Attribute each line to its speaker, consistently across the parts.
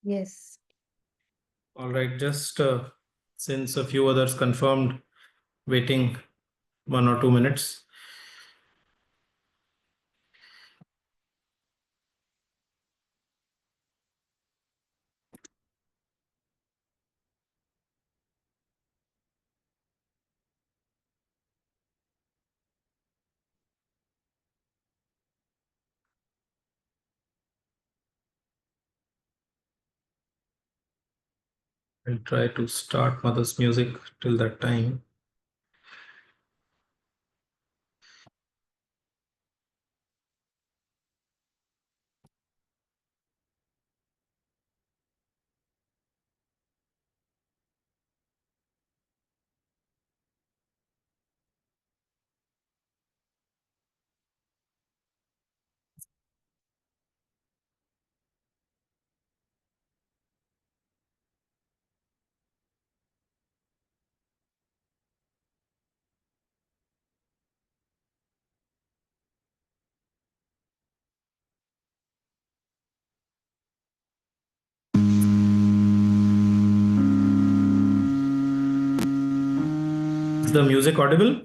Speaker 1: Yes.
Speaker 2: All right, just since a few others confirmed, waiting 1 or 2 minutes. I'll try to start mother's music till that time. Is the music audible?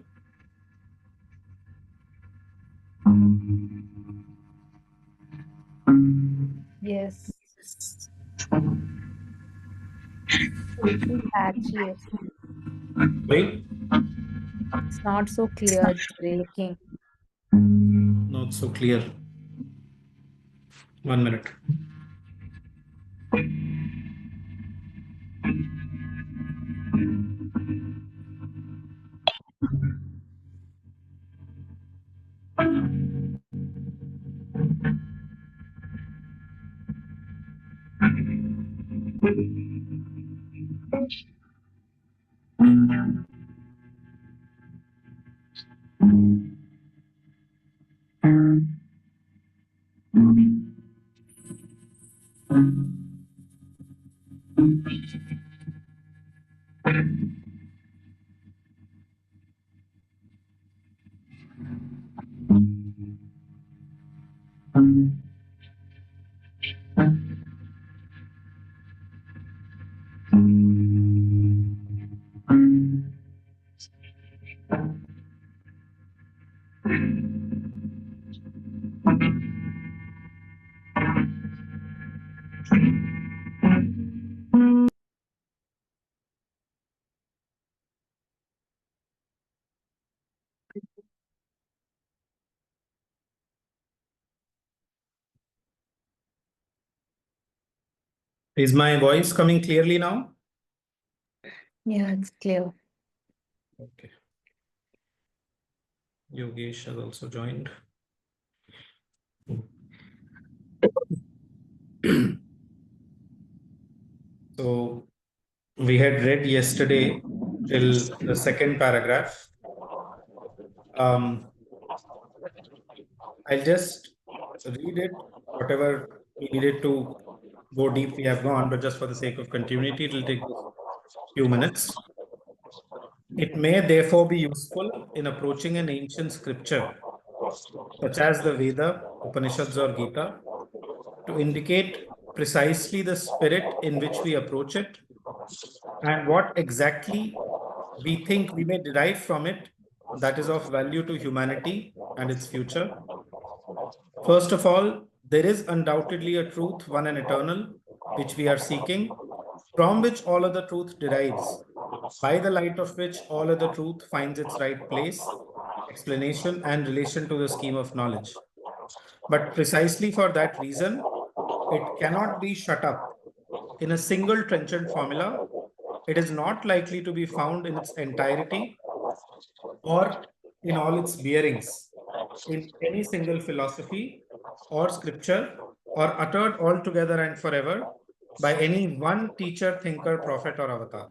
Speaker 1: Yes. Little patchy.
Speaker 2: Sorry,
Speaker 1: It's not so clear. It's breaking.
Speaker 2: not so clear. 1 minute. Is my voice coming clearly now?
Speaker 1: Yeah, it's clear.
Speaker 2: Okay. Yogesh has also joined. So we had read yesterday till the second paragraph. I'll just read it, whatever we needed to go deep, we have gone, but just for the sake of continuity, it will take a few minutes. It may therefore be useful in approaching an ancient scripture, such as the Veda, Upanishads, or Gita, to indicate precisely the spirit in which we approach it and what exactly we think we may derive from it that is of value to humanity and its future. First of all, there is undoubtedly a truth, one and eternal, which we are seeking, from which all other truth derives, by the light of which all other truth finds its right place, explanation, and relation to the scheme of knowledge. But precisely for that reason, it cannot be shut up in a single trenchant formula. It is not likely to be found in its entirety or in all its bearings in any single philosophy or scripture or uttered altogether and forever by any one teacher, thinker, prophet, or avatar.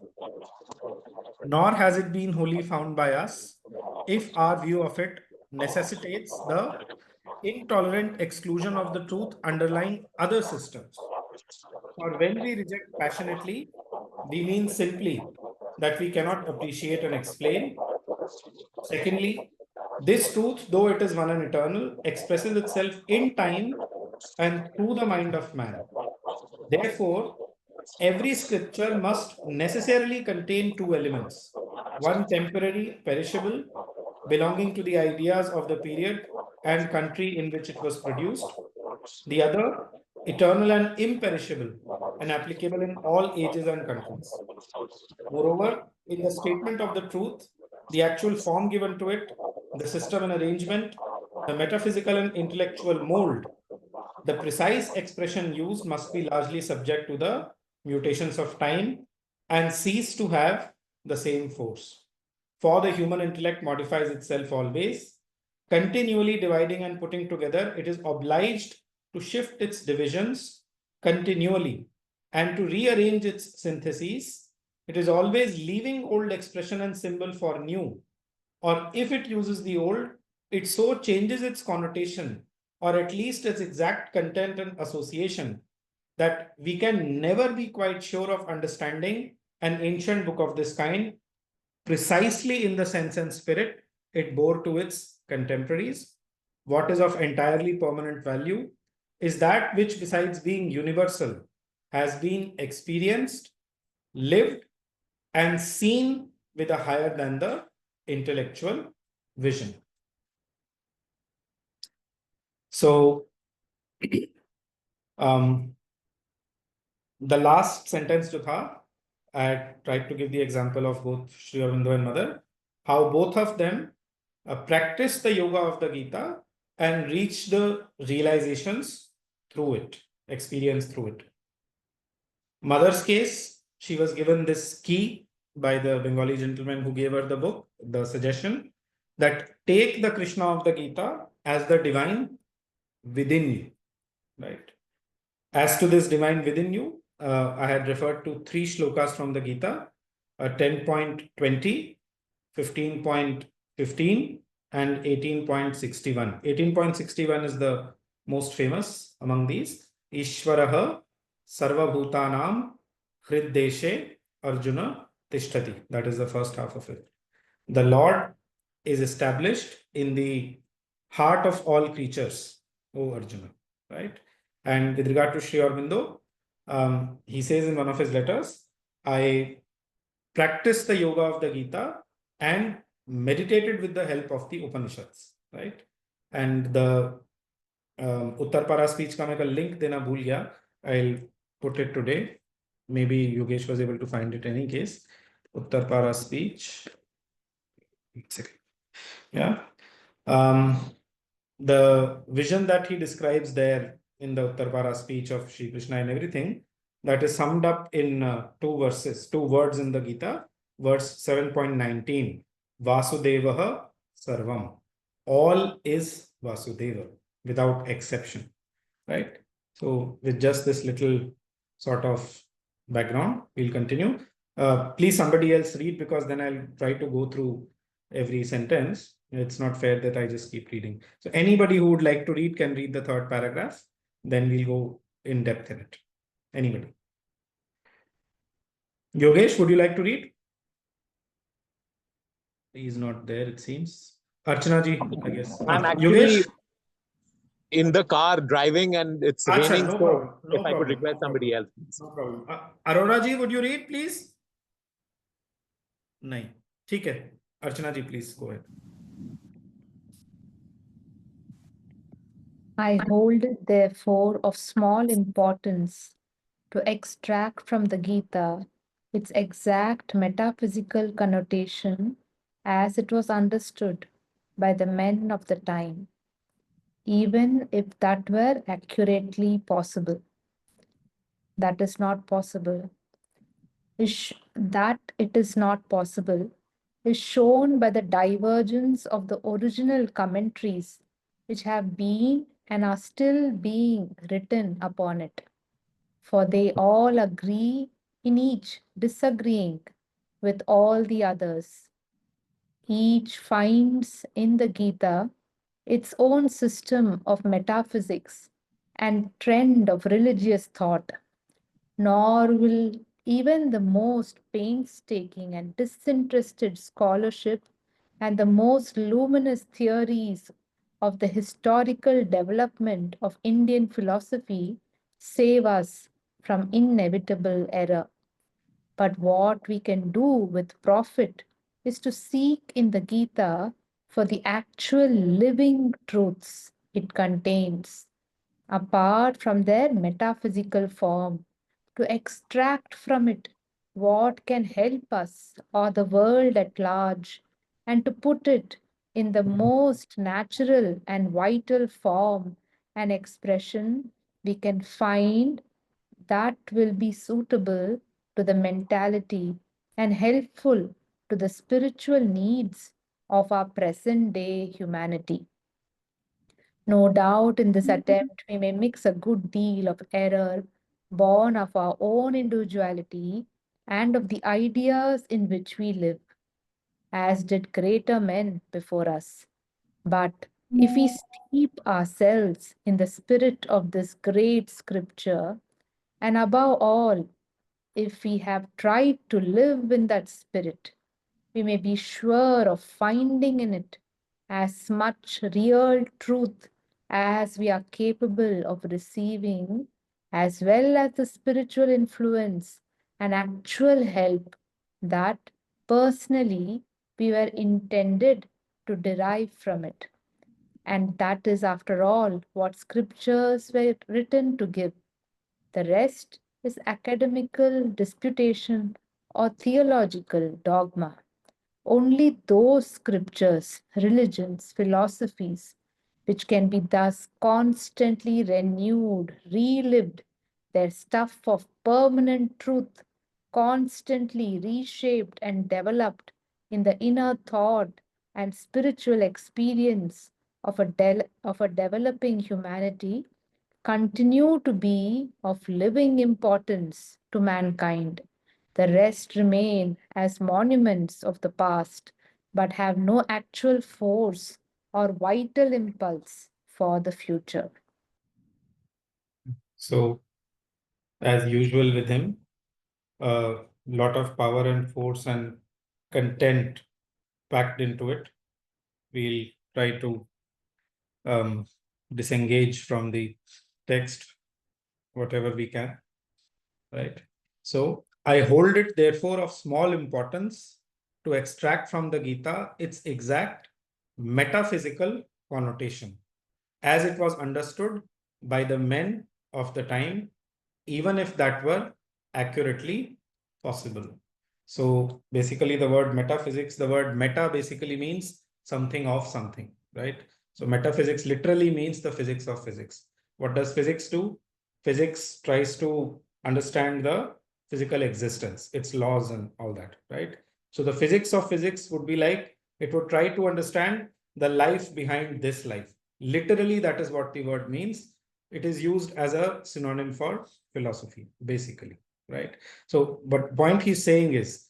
Speaker 2: Nor has it been wholly found by us if our view of it necessitates the intolerant exclusion of the truth underlying other systems. For when we reject passionately, we mean simply that we cannot appreciate and explain. Secondly, this truth, though it is one and eternal, expresses itself in time and through the mind of man. Therefore, every scripture must necessarily contain two elements: one temporary, perishable, belonging to the ideas of the period and country in which it was produced; the other, eternal and imperishable, and applicable in all ages and countries. Moreover, in the statement of the truth, the actual form given to it, the system and arrangement, the metaphysical and intellectual mold, the precise expression used must be largely subject to the mutations of time and cease to have the same force. For the human intellect modifies itself always, continually dividing and putting together, it is obliged to shift its divisions continually and to rearrange its syntheses. It is always leaving old expression and symbol for new, or if it uses the old, it so changes its connotation or at least its exact content and association that we can never be quite sure of understanding an ancient book of this kind precisely in the sense and spirit it bore to its contemporaries. What is of entirely permanent value is that which, besides being universal, has been experienced, lived, and seen with a higher than the intellectual vision. So, um, the last sentence जो था, I tried to give the example of both Sri Aurobindo and Mother, how both of them practiced the yoga of the Gita and reached the realizations through it, experience through it. Mother's case, she was given this key by the Bengali gentleman who gave her the book, the suggestion that take the Krishna of the Gita as the divine within you, right? As to this divine within you, I had referred to three shlokas from the Gita, 10.20, 15.15, and 18.61. 18.61 is the most famous among these. Ishvaraha sarvabhutanam hriddeshe Arjuna tishtati. That is the first half of it. The Lord is established in the heart of all creatures, O Arjuna, right? And with regard to Sri Aurobindo, he says in one of his letters, I practiced the yoga of the Gita and meditated with the help of the Upanishads, right? And the Uttar Para speech का मैं कल link देना भूल गया. I'll put it today. Maybe Yogesh was able to find it in any case. Uttar Para speech. Yeah. The vision that he describes there in the Uttarbara speech of Sri Krishna and everything, that is summed up in two verses, two words in the Gita, verse 7.19, Vasudevaha Sarvam. All is Vasudeva, without exception, right? So with just this little sort of background, we'll continue. Please somebody else read, because then I'll try to go through every sentence. It's not fair that I just keep reading. So anybody who would like to read can read the third paragraph. Then we'll go in depth in it. Anybody? Yogesh, would you like to read? He is not there, it seems. Archana ji, I guess.
Speaker 3: I'm actually
Speaker 2: Yogesh?
Speaker 3: in the car driving and it's
Speaker 2: Acha,
Speaker 3: raining.
Speaker 2: no
Speaker 3: So
Speaker 2: problem. No
Speaker 3: if I could
Speaker 2: problem.
Speaker 3: request somebody else.
Speaker 2: No problem. Arora ji, would you read, please? नहीं. ठीक है. Archana ji, please go ahead.
Speaker 1: I hold it therefore of small importance to extract from the Gita its exact metaphysical connotation as it was understood by the men of the time, even if that were accurately possible. That is not possible. That it is not possible is shown by the divergence of the original commentaries which have been and are still being written upon it. For they all agree in each disagreeing with all the others. Each finds in the Gita its own system of metaphysics and trend of religious thought, nor will even the most painstaking and disinterested scholarship and the most luminous theories of the historical development of Indian philosophy save us from inevitable error. But what we can do with profit is to seek in the Gita for the actual living truths it contains, apart from their metaphysical form, to extract from it what can help us or the world at large, and to put it in the most natural and vital form and expression we can find that will be suitable to the mentality and helpful to the spiritual needs of our present day humanity. No doubt in this attempt, we may mix a good deal of error born of our own individuality and of the ideas in which we live, as did greater men before us. But if we steep ourselves in the spirit of this great scripture, and above all, if we have tried to live in that spirit, we may be sure of finding in it as much real truth as we are capable of receiving, as well as the spiritual influence and actual help that personally we were intended to derive from it. And that is, after all, what scriptures were written to give. The rest is academical disputation or theological dogma. Only those scriptures, religions, philosophies, which can be thus constantly renewed, relived, their stuff of permanent truth, constantly reshaped and developed in the inner thought and spiritual experience of of a developing humanity, continue to be of living importance to mankind. The rest remain as monuments of the past, but have no actual force or vital impulse for the future.
Speaker 2: So, as usual with him, a lot of power and force and content packed into it. We'll try to um, disengage from the text whatever we can, right? So I hold it therefore of small importance to extract from the Gita its exact metaphysical connotation as it was understood by the men of the time, even if that were accurately possible. So basically the word metaphysics, the word meta basically means something of something, right? So metaphysics literally means the physics of physics. What does physics do? Physics tries to understand the physical existence, its laws and all that, right? So the physics of physics would be like, it would try to understand the life behind this life. Literally, that is what the word means. It is used as a synonym for philosophy, basically, right? So, but point he's saying is,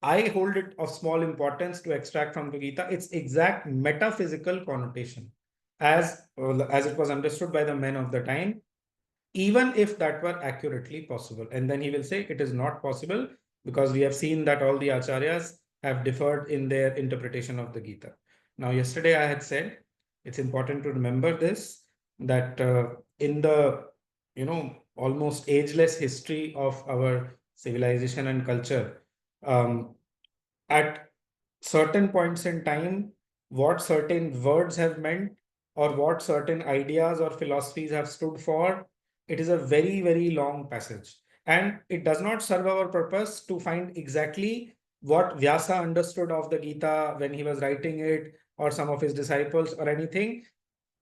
Speaker 2: I hold it of small importance to extract from the Gita its exact metaphysical connotation, as it was understood by the men of the time, even if that were accurately possible. And then he will say it is not possible because we have seen that all the acharyas have differed in their interpretation of the Gita. Now, yesterday I had said it's important to remember this, that in the almost ageless history of our civilization and culture, um, at certain points in time, what certain words have meant or what certain ideas or philosophies have stood for, it is a very, very long passage. And it does not serve our purpose to find exactly what Vyasa understood of the Gita when he was writing it, or some of his disciples, or anything.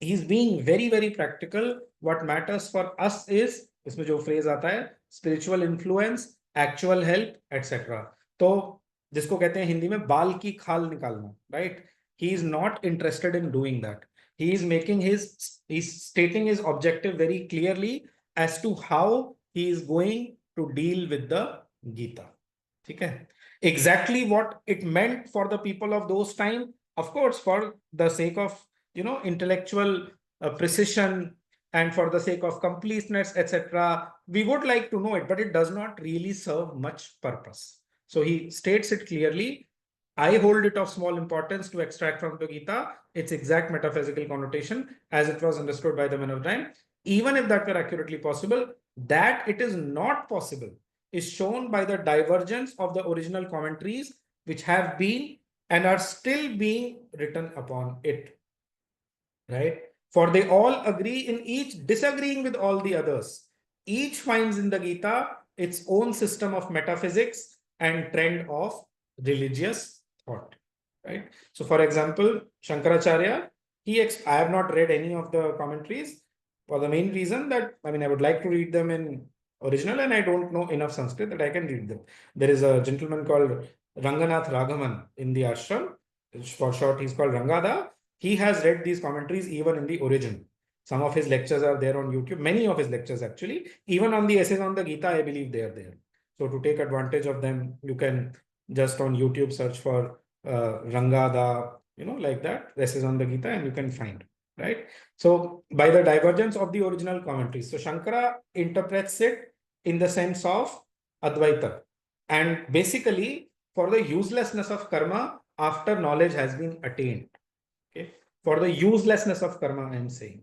Speaker 2: He's being very, very practical. What matters for us is, इसमें जो phrase आता है, spiritual influence, actual help, etc. तो जिसको कहते हैं हिंदी में बाल की खाल निकालना, right? He is not interested in doing that. He's stating his objective very clearly as to how he is going to deal with the Gita. ठीक है? Exactly what it meant for the people of those time, of course, for the sake of intellectual precision and for the sake of completeness, etc. We would like to know it, but it does not really serve much purpose. So he states it clearly. I hold it of small importance to extract from the Gita its exact metaphysical connotation as it was understood by the men of time, even if that were accurately possible. That it is not possible is shown by the divergence of the original commentaries which have been and are still being written upon it. Right? For they all agree in each disagreeing with all the others. Each finds in the Gita its own system of metaphysics and trend of religious thought. Right? So, for example, Shankaracharya, I have not read any of the commentaries for the main reason that I mean I would like to read them in original and I don't know enough Sanskrit that I can read them. There is a gentleman called Ranganath Raghavan in the ashram. For short, he's called Rangada. He has read these commentaries even in the origin. Some of his lectures are there on YouTube, many of his lectures actually, even on the essays on the Gita, I believe they are there. So to take advantage of them, you can just on YouTube search for Rangada, like that, essays on the Gita, and you can find, right? So by the divergence of the original commentaries. So Shankara interprets it in the sense of Advaita. And basically, for the uselessness of karma after knowledge has been attained. Okay. For the uselessness of karma, I am saying.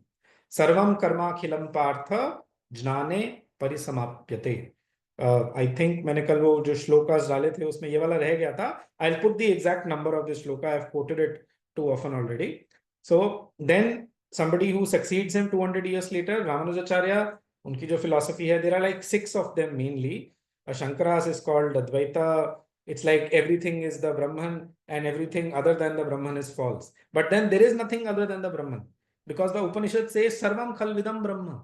Speaker 2: Sarvam karma khilam partha jnane परिसमाप्यते. I think मैंने कल वो जो श्लोकास डाले थे उसमें ये वाला रह गया था. I'll put the exact number of this shloka. I've quoted it too often already. So then somebody who succeeds him 200 years later, Ramanujacharya, उनकी जो philosophy है, there are like 6 of them mainly. Shankaras is called Advaita. It's like everything is the Brahman and everything other than the Brahman is false. But then there is nothing other than the Brahman. Because the Upanishad says Sarvam Khalvidam Brahma.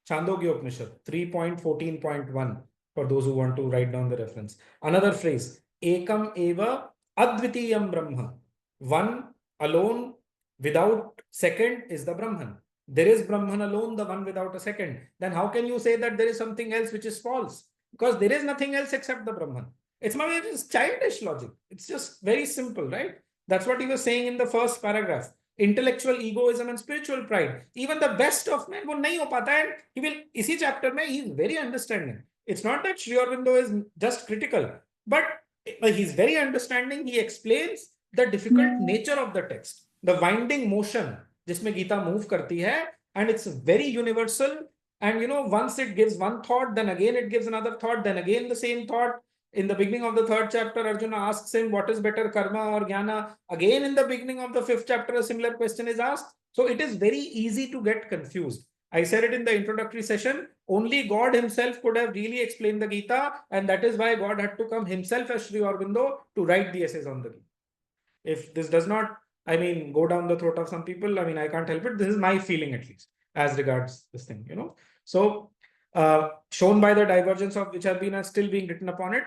Speaker 2: Chandogya Upanishad 3.14.1 for those who want to write down the reference. Another phrase, Ekam Eva Advitiyam Brahma. One alone without second is the Brahman. There is Brahman alone, the one without a second. Then how can you say that there is something else which is false? Because there is nothing else except the Brahman. It's childish logic. It's just very simple, right? That's what he was saying in the first paragraph. Intellectual egoism and spiritual pride. Even the best of men वो नहीं हो पाता है. He will इसी chapter में he is very understanding. It's not that Sri Aurobindo is just critical, but he's very understanding. He explains the difficult nature of the text, the winding motion जिसमें Gita move करती है, and it's very universal. And once it gives one thought, then again it gives another thought, then again the same thought. In the beginning of the 3rd chapter, Arjuna asks him, what is better, karma or jnana? Again, in the beginning of the 5th chapter, a similar question is asked. So it is very easy to get confused. I said it in the introductory session, only God himself could have really explained the Gita, and that is why God had to come himself as Sri Aurobindo to write the essays on the Gita. If this does not, go down the throat of some people, I can't help it. This is my feeling at least, as regards this thing, So, shown by the divergence of which have been and still being written upon it,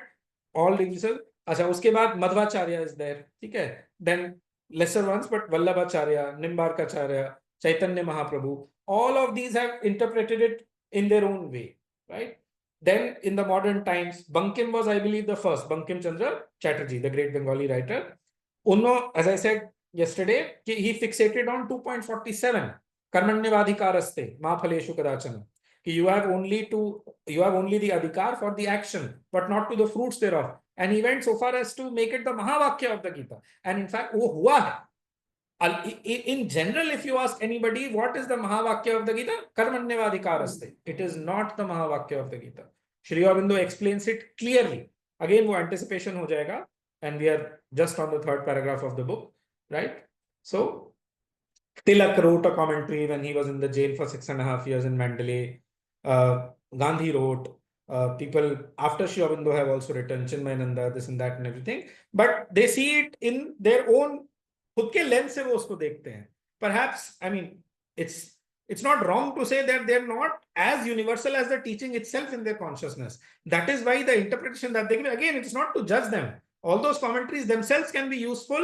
Speaker 2: all revisions. अच्छा उसके बाद Madhvacharya is there, ठीक है? Then lesser ones, but Vallabhacharya, Nimbarkacharya, Chaitanya Mahaprabhu, all of these have interpreted it in their own way, right? Then in the modern times, Bankim was, I believe, the first, Bankim Chandra Chatterjee, the great Bengali writer. Unno, as I said yesterday, he fixated on 2.47, Karmanyavadhikaraste, Ma Phaleshu Kadachana. You have only the adhikar for the action, but not to the fruits thereof. And he went so far as to make it the Mahavakya of the Gita. And in fact, wo hua hai. In general, if you ask anybody, what is the Mahavakya of the Gita? Karmanyavadhikaraste. It is not the Mahavakya of the Gita. Sri Aurobindo explains it clearly. Again, wo anticipation ho jayega. And we are just on the 3rd paragraph of the book, right? So, Tilak wrote a commentary when he was in the jail for 6.5 years in Mandalay. Gandhi wrote, people after Sri Aurobindo have also written, Chinmayananda, this and that and everything, but they see it in their own खुद के lens से वो उसको देखते हैं. Perhaps, it's not wrong to say that they're not as universal as the teaching itself in their consciousness. That is why the interpretation that they give, again, it's not to judge them. All those commentaries themselves can be useful.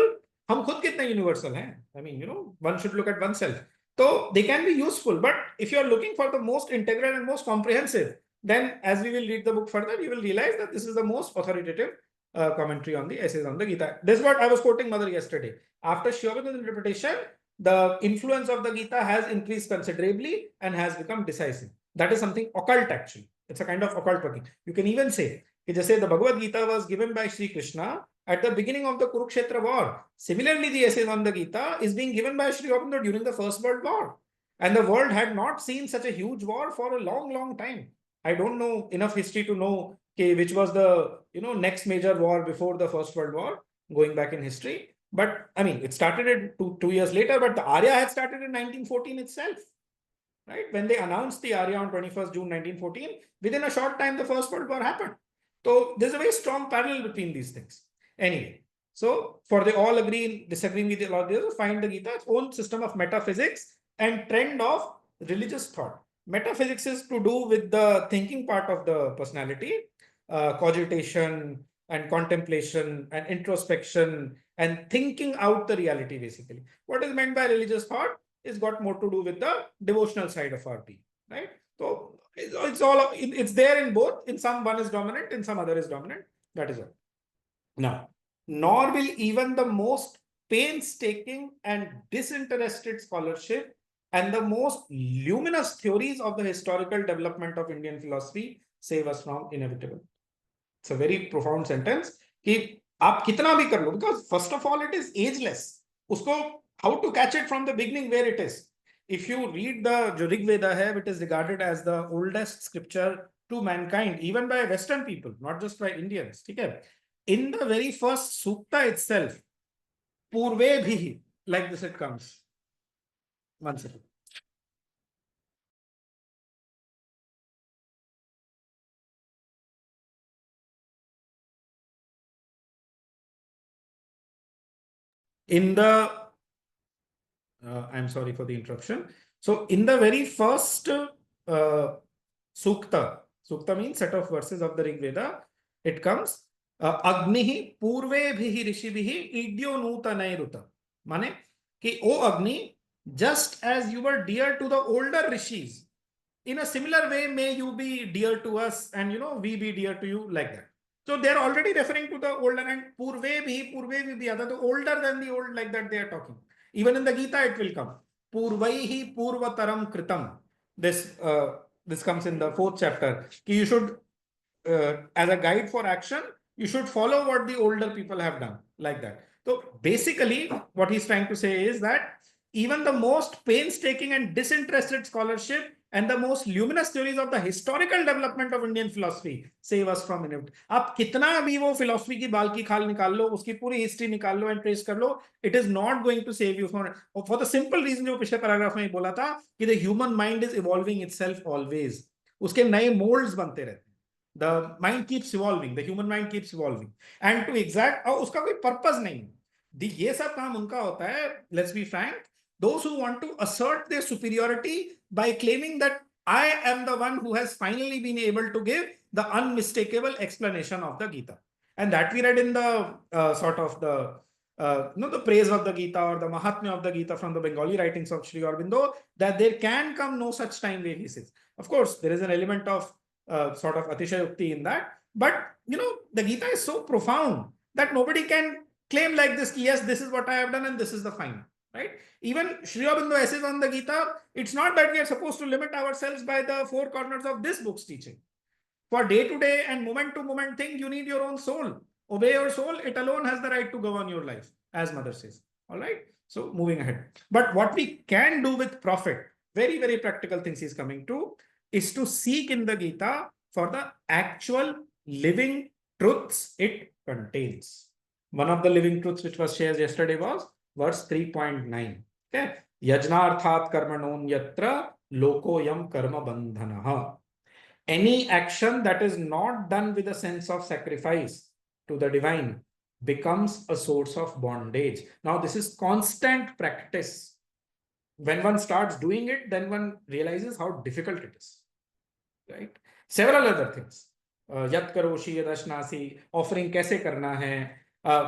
Speaker 2: हम खुद कितने universal हैं? One should look at oneself. So they can be useful, but if you are looking for the most integral and most comprehensive, then as we will read the book further, you will realize that this is the most authoritative commentary on the essays on the Gita. This is what I was quoting Mother yesterday. After Sri Aurobindo's interpretation, the influence of the Gita has increased considerably and has become decisive. That is something occult actually. It's a kind of occult working. You can even say, just say the Bhagavad Gita was given by Sri Krishna at the beginning of the Kurukshetra war. Similarly, the essays on the Gita is being given by Sri Aurobindo during the First World War. And the world had not seen such a huge war for a long, long time. I don't know enough history to know which was the next major war before the First World War, going back in history. But I mean, it started in two years later, but the Arya had started in 1914 itself. Right? When they announced the Arya on 21st June 1914, within a short time, the First World War happened. So there's a very strong parallel between these things. Anyway, so for they all agree, disagreeing with the others, find the Gita its own system of metaphysics and trend of religious thought. Metaphysics is to do with the thinking part of the personality, cogitation and contemplation and introspection and thinking out the reality, basically. What is meant by religious thought is got more to do with the devotional side of our being, right? So it's there in both. In some one is dominant, in some other is dominant. That is all. Now, nor will even the most painstaking and disinterested scholarship and the most luminous theories of the historical development of Indian philosophy save us from inevitable. It's a very profound sentence कि आप कितना भी कर लो, because first of all it is ageless. उसको how to catch it from the beginning where it is. If you read the Rig Veda hai, it is regarded as the oldest scripture to mankind, even by Western people, not just by Indians. Okay? In the very first sukta itself, Purve bhi, like this it comes. One second. In the I'm sorry for the interruption. So in the very first sukta, sukta means set of verses of the Rig Veda, it comes Agnihi purvebhihi rishibhihi idyo nutanairuta. Mane ki O Agni, just as you were dear to the older rishis, in a similar way may you be dear to us and we be dear to you, like that. So they're already referring to the older, and purve the other, the older than the old, like that they are talking. Even in the Gita it will come. Purvaihi purvataram kritam. This comes in the 4th chapter. You should, as a guide for action, you should follow what the older people have done, like that. So basically, what he's trying to say is that even the most painstaking and disinterested scholarship and the most luminous theories of the historical development of Indian philosophy save us from inevitability. आप कितना भी वो philosophy की बाल की खाल निकाल लो, उसकी पूरी history निकाल लो and trace कर लो, it is not going to save you from it. For the simple reason जो पिछले paragraph में बोला था कि the human mind is evolving itself always. उसके नए molds बनते रहते हैं. The mind keeps evolving, the human mind keeps evolving, and to exact और उसका कोई purpose नहीं. ये सब काम उनका होता है. Let's be frank. Those who want to assert their superiority by claiming that I am the one who has finally been able to give the unmistakable explanation of the Gita. And that we read in the sort of the praise of the Gita or the Mahatmya of the Gita from the Bengali writings of Sri Aurobindo, that there can come no such time where he says. Of course, there is an element of sort of Atishayukti in that. But, the Gita is so profound that nobody can claim like this, yes, this is what I have done and this is the final. Right? Even Sri Aurobindo essays on the Gita, it's not that we are supposed to limit ourselves by the four corners of this book's teaching. For day-to-day and moment-to-moment thing, you need your own soul. Obey your soul, it alone has the right to govern your life, as Mother says. All right? So, moving ahead. But what we can do with profit, very, very practical things he's coming to, is to seek in the Gita for the actual living truths it contains. One of the living truths which was shared yesterday was verse 3.9. Okay. Yajnarthat karmanon yatra lokoyam karma bandhanaha. Any action that is not done with a sense of sacrifice to the divine becomes a source of bondage. Now, this is constant practice. When one starts doing it, then one realizes how difficult it is. Right? Several other things. Yat karoshi yadashnasi, offering kaise karna hai,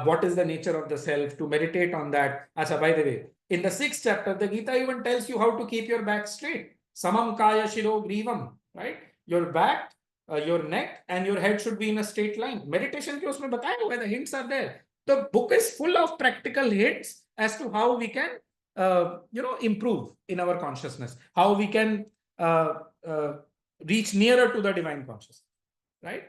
Speaker 2: what is the nature of the self, to meditate on that. Acha, by the way, in the 6th chapter, the Gita even tells you how to keep your back straight. Samam kaya shiro grivam, right? Your back, your neck and your head should be in a straight line. Meditation ke usme bataya hua, the hints are there. The book is full of practical hints as to how we can, improve in our consciousness, how we can reach nearer to the divine consciousness, right?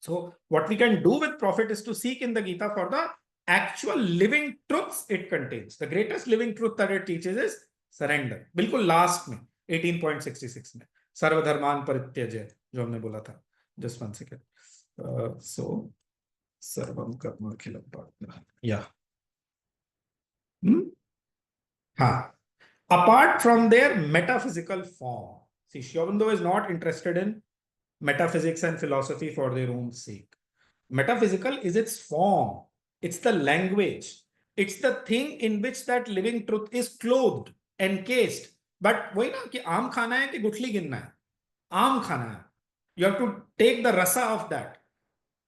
Speaker 2: So what we can do with profit is to seek in the Gita for the actual living truths it contains. The greatest living truth that it teaches is surrender. Bilkul last mein, 18.66 mein. सर्वधर्मान परित्यज्य, जो हमने बोला था. Just one second. So सर्वम कर्माखिलम partner. Yeah. हाँ. Apart from their metaphysical form. See, Sri Aurobindo is not interested in metaphysics and philosophy for their own sake. Metaphysical is its form, it's the language, it's the thing in which that living truth is clothed, encased. But वही ना कि आम खाना है कि गुठली गिनना है. आम खाना है. You have to take the rasa of that.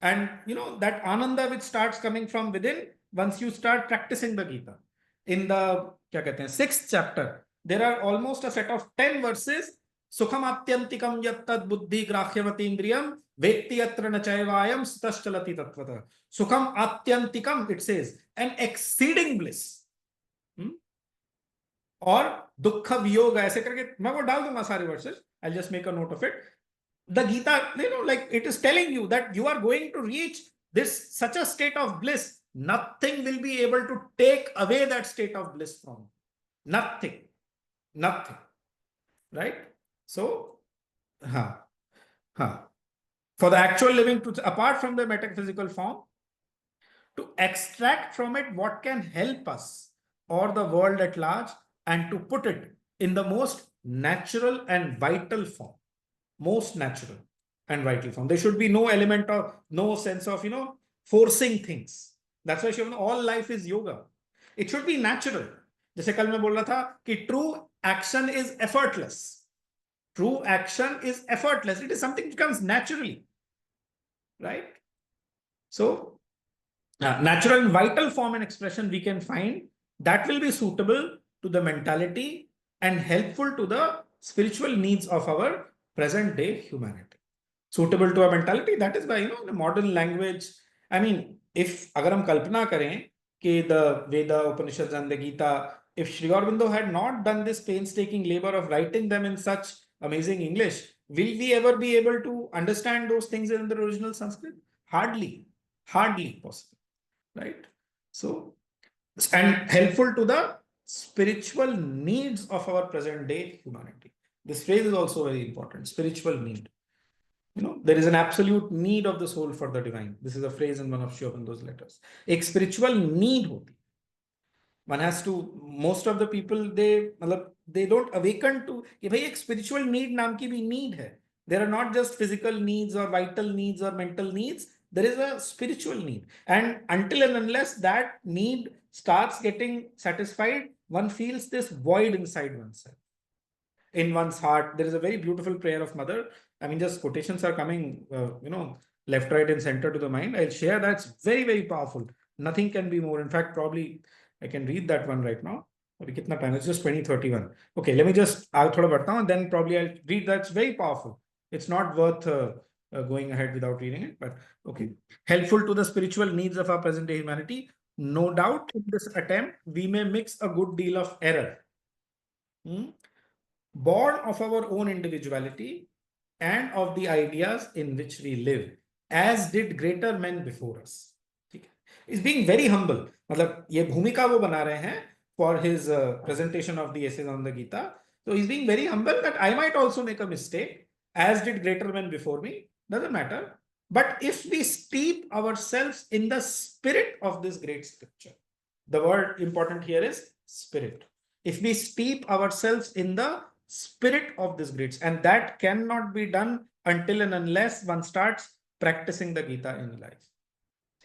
Speaker 2: And you know that ananda which starts coming from within once you start practicing the Gita. In the क्या कहते हैं, 6th chapter, there are almost a set of 10 verses. सुखम आत्यंतिकम यत्तद् बुद्धि ग्राह्यवती इंद्रियम वेत्ति यत्र न चैवायम स्तश्चलति तत्वतः. सुखम आत्यंतिकम, it says, an exceeding bliss. और दुख वियोग ऐसे करके मैं वो डाल दूंगा सारे versus. I'll just make a note of it. The Gita, you know, like it is telling you that you are going to reach this such a state of bliss. Nothing will be able to take away that state of bliss from you. Nothing. Nothing. Right? So, for the actual living truth, apart from the metaphysical form, to extract from it what can help us or the world at large, and to put it in the most natural and vital form. Most natural and vital form. There should be no element of, no sense of, you know, forcing things. That's why all life is yoga. It should be natural. जैसे कल मैं बोल रहा था कि true action is effortless. True action is effortless. It is something which comes naturally. Right? So, natural and vital form and expression we can find that will be suitable to the mentality and helpful to the spiritual needs of our present day humanity. Suitable to our mentality, that is by, you know, the modern language. I mean, if agar hum kalpana karen कि the Veda, Upanishads and the Gita, if Sri Aurobindo had not done this painstaking labor of writing them in such amazing English, will we ever be able to understand those things in the original Sanskrit? Hardly possible, right? So, and helpful to the spiritual needs of our present day humanity. This phrase is also very important, spiritual need. You know, there is an absolute need of the soul for the divine. This is a phrase in one of Sri Aurobindo's letters. एक spiritual need होती. One has to, most of the people, they don't awaken to कि भाई एक spiritual need नाम की भी need है. There are not just physical needs or vital needs or mental needs. There is a spiritual need. And until and unless that need starts getting satisfied, one feels this void inside oneself. In one's heart, there is a very beautiful prayer of Mother. I mean, just quotations are coming, you know, left, right, and center to the mind. I'll share that. It's very, very powerful. Nothing can be more. In fact, probably I can read that one right now. Kitna time? It's just 2031. Okay, let me just, I'll thoda badhta hu, and then probably I'll read that. It's very powerful. It's not worth going ahead without reading it, but okay. Helpful to the spiritual needs of our present day humanity. No doubt in this attempt, we may mix a good deal of error. Born of our own individuality and of the ideas in which we live, as did greater men before us. Is being very humble. मतलब ये भूमिका वो बना रहे हैं for his presentation of the essays on the Gita. So he's being very humble that I might also make a mistake, as did greater men before me. Doesn't matter. But if we steep ourselves in the spirit of this great scripture, the word important here is spirit. If we steep ourselves in the spirit of this great, and that cannot be done until and unless one starts practicing the Gita in life.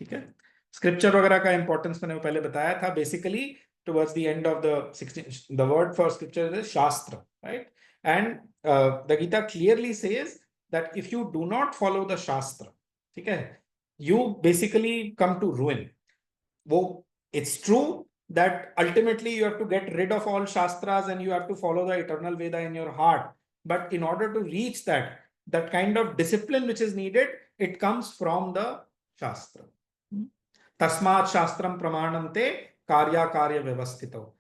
Speaker 2: ठीक है? Scripture वगैरह का importance मैंने पहले बताया था. Basically, towards the end of the 16, the word for scripture is Shastra, right? And the Gita clearly says that if you do not follow the Shastra, ठीक है, you basically come to ruin. वो, it's true that ultimately you have to get rid of all Shastras and you have to follow the eternal Veda in your heart. But in order to reach that kind of discipline which is needed, it comes from the Shastra. Tasmat Shastram Pramanante Karya Karya Vyavasthito.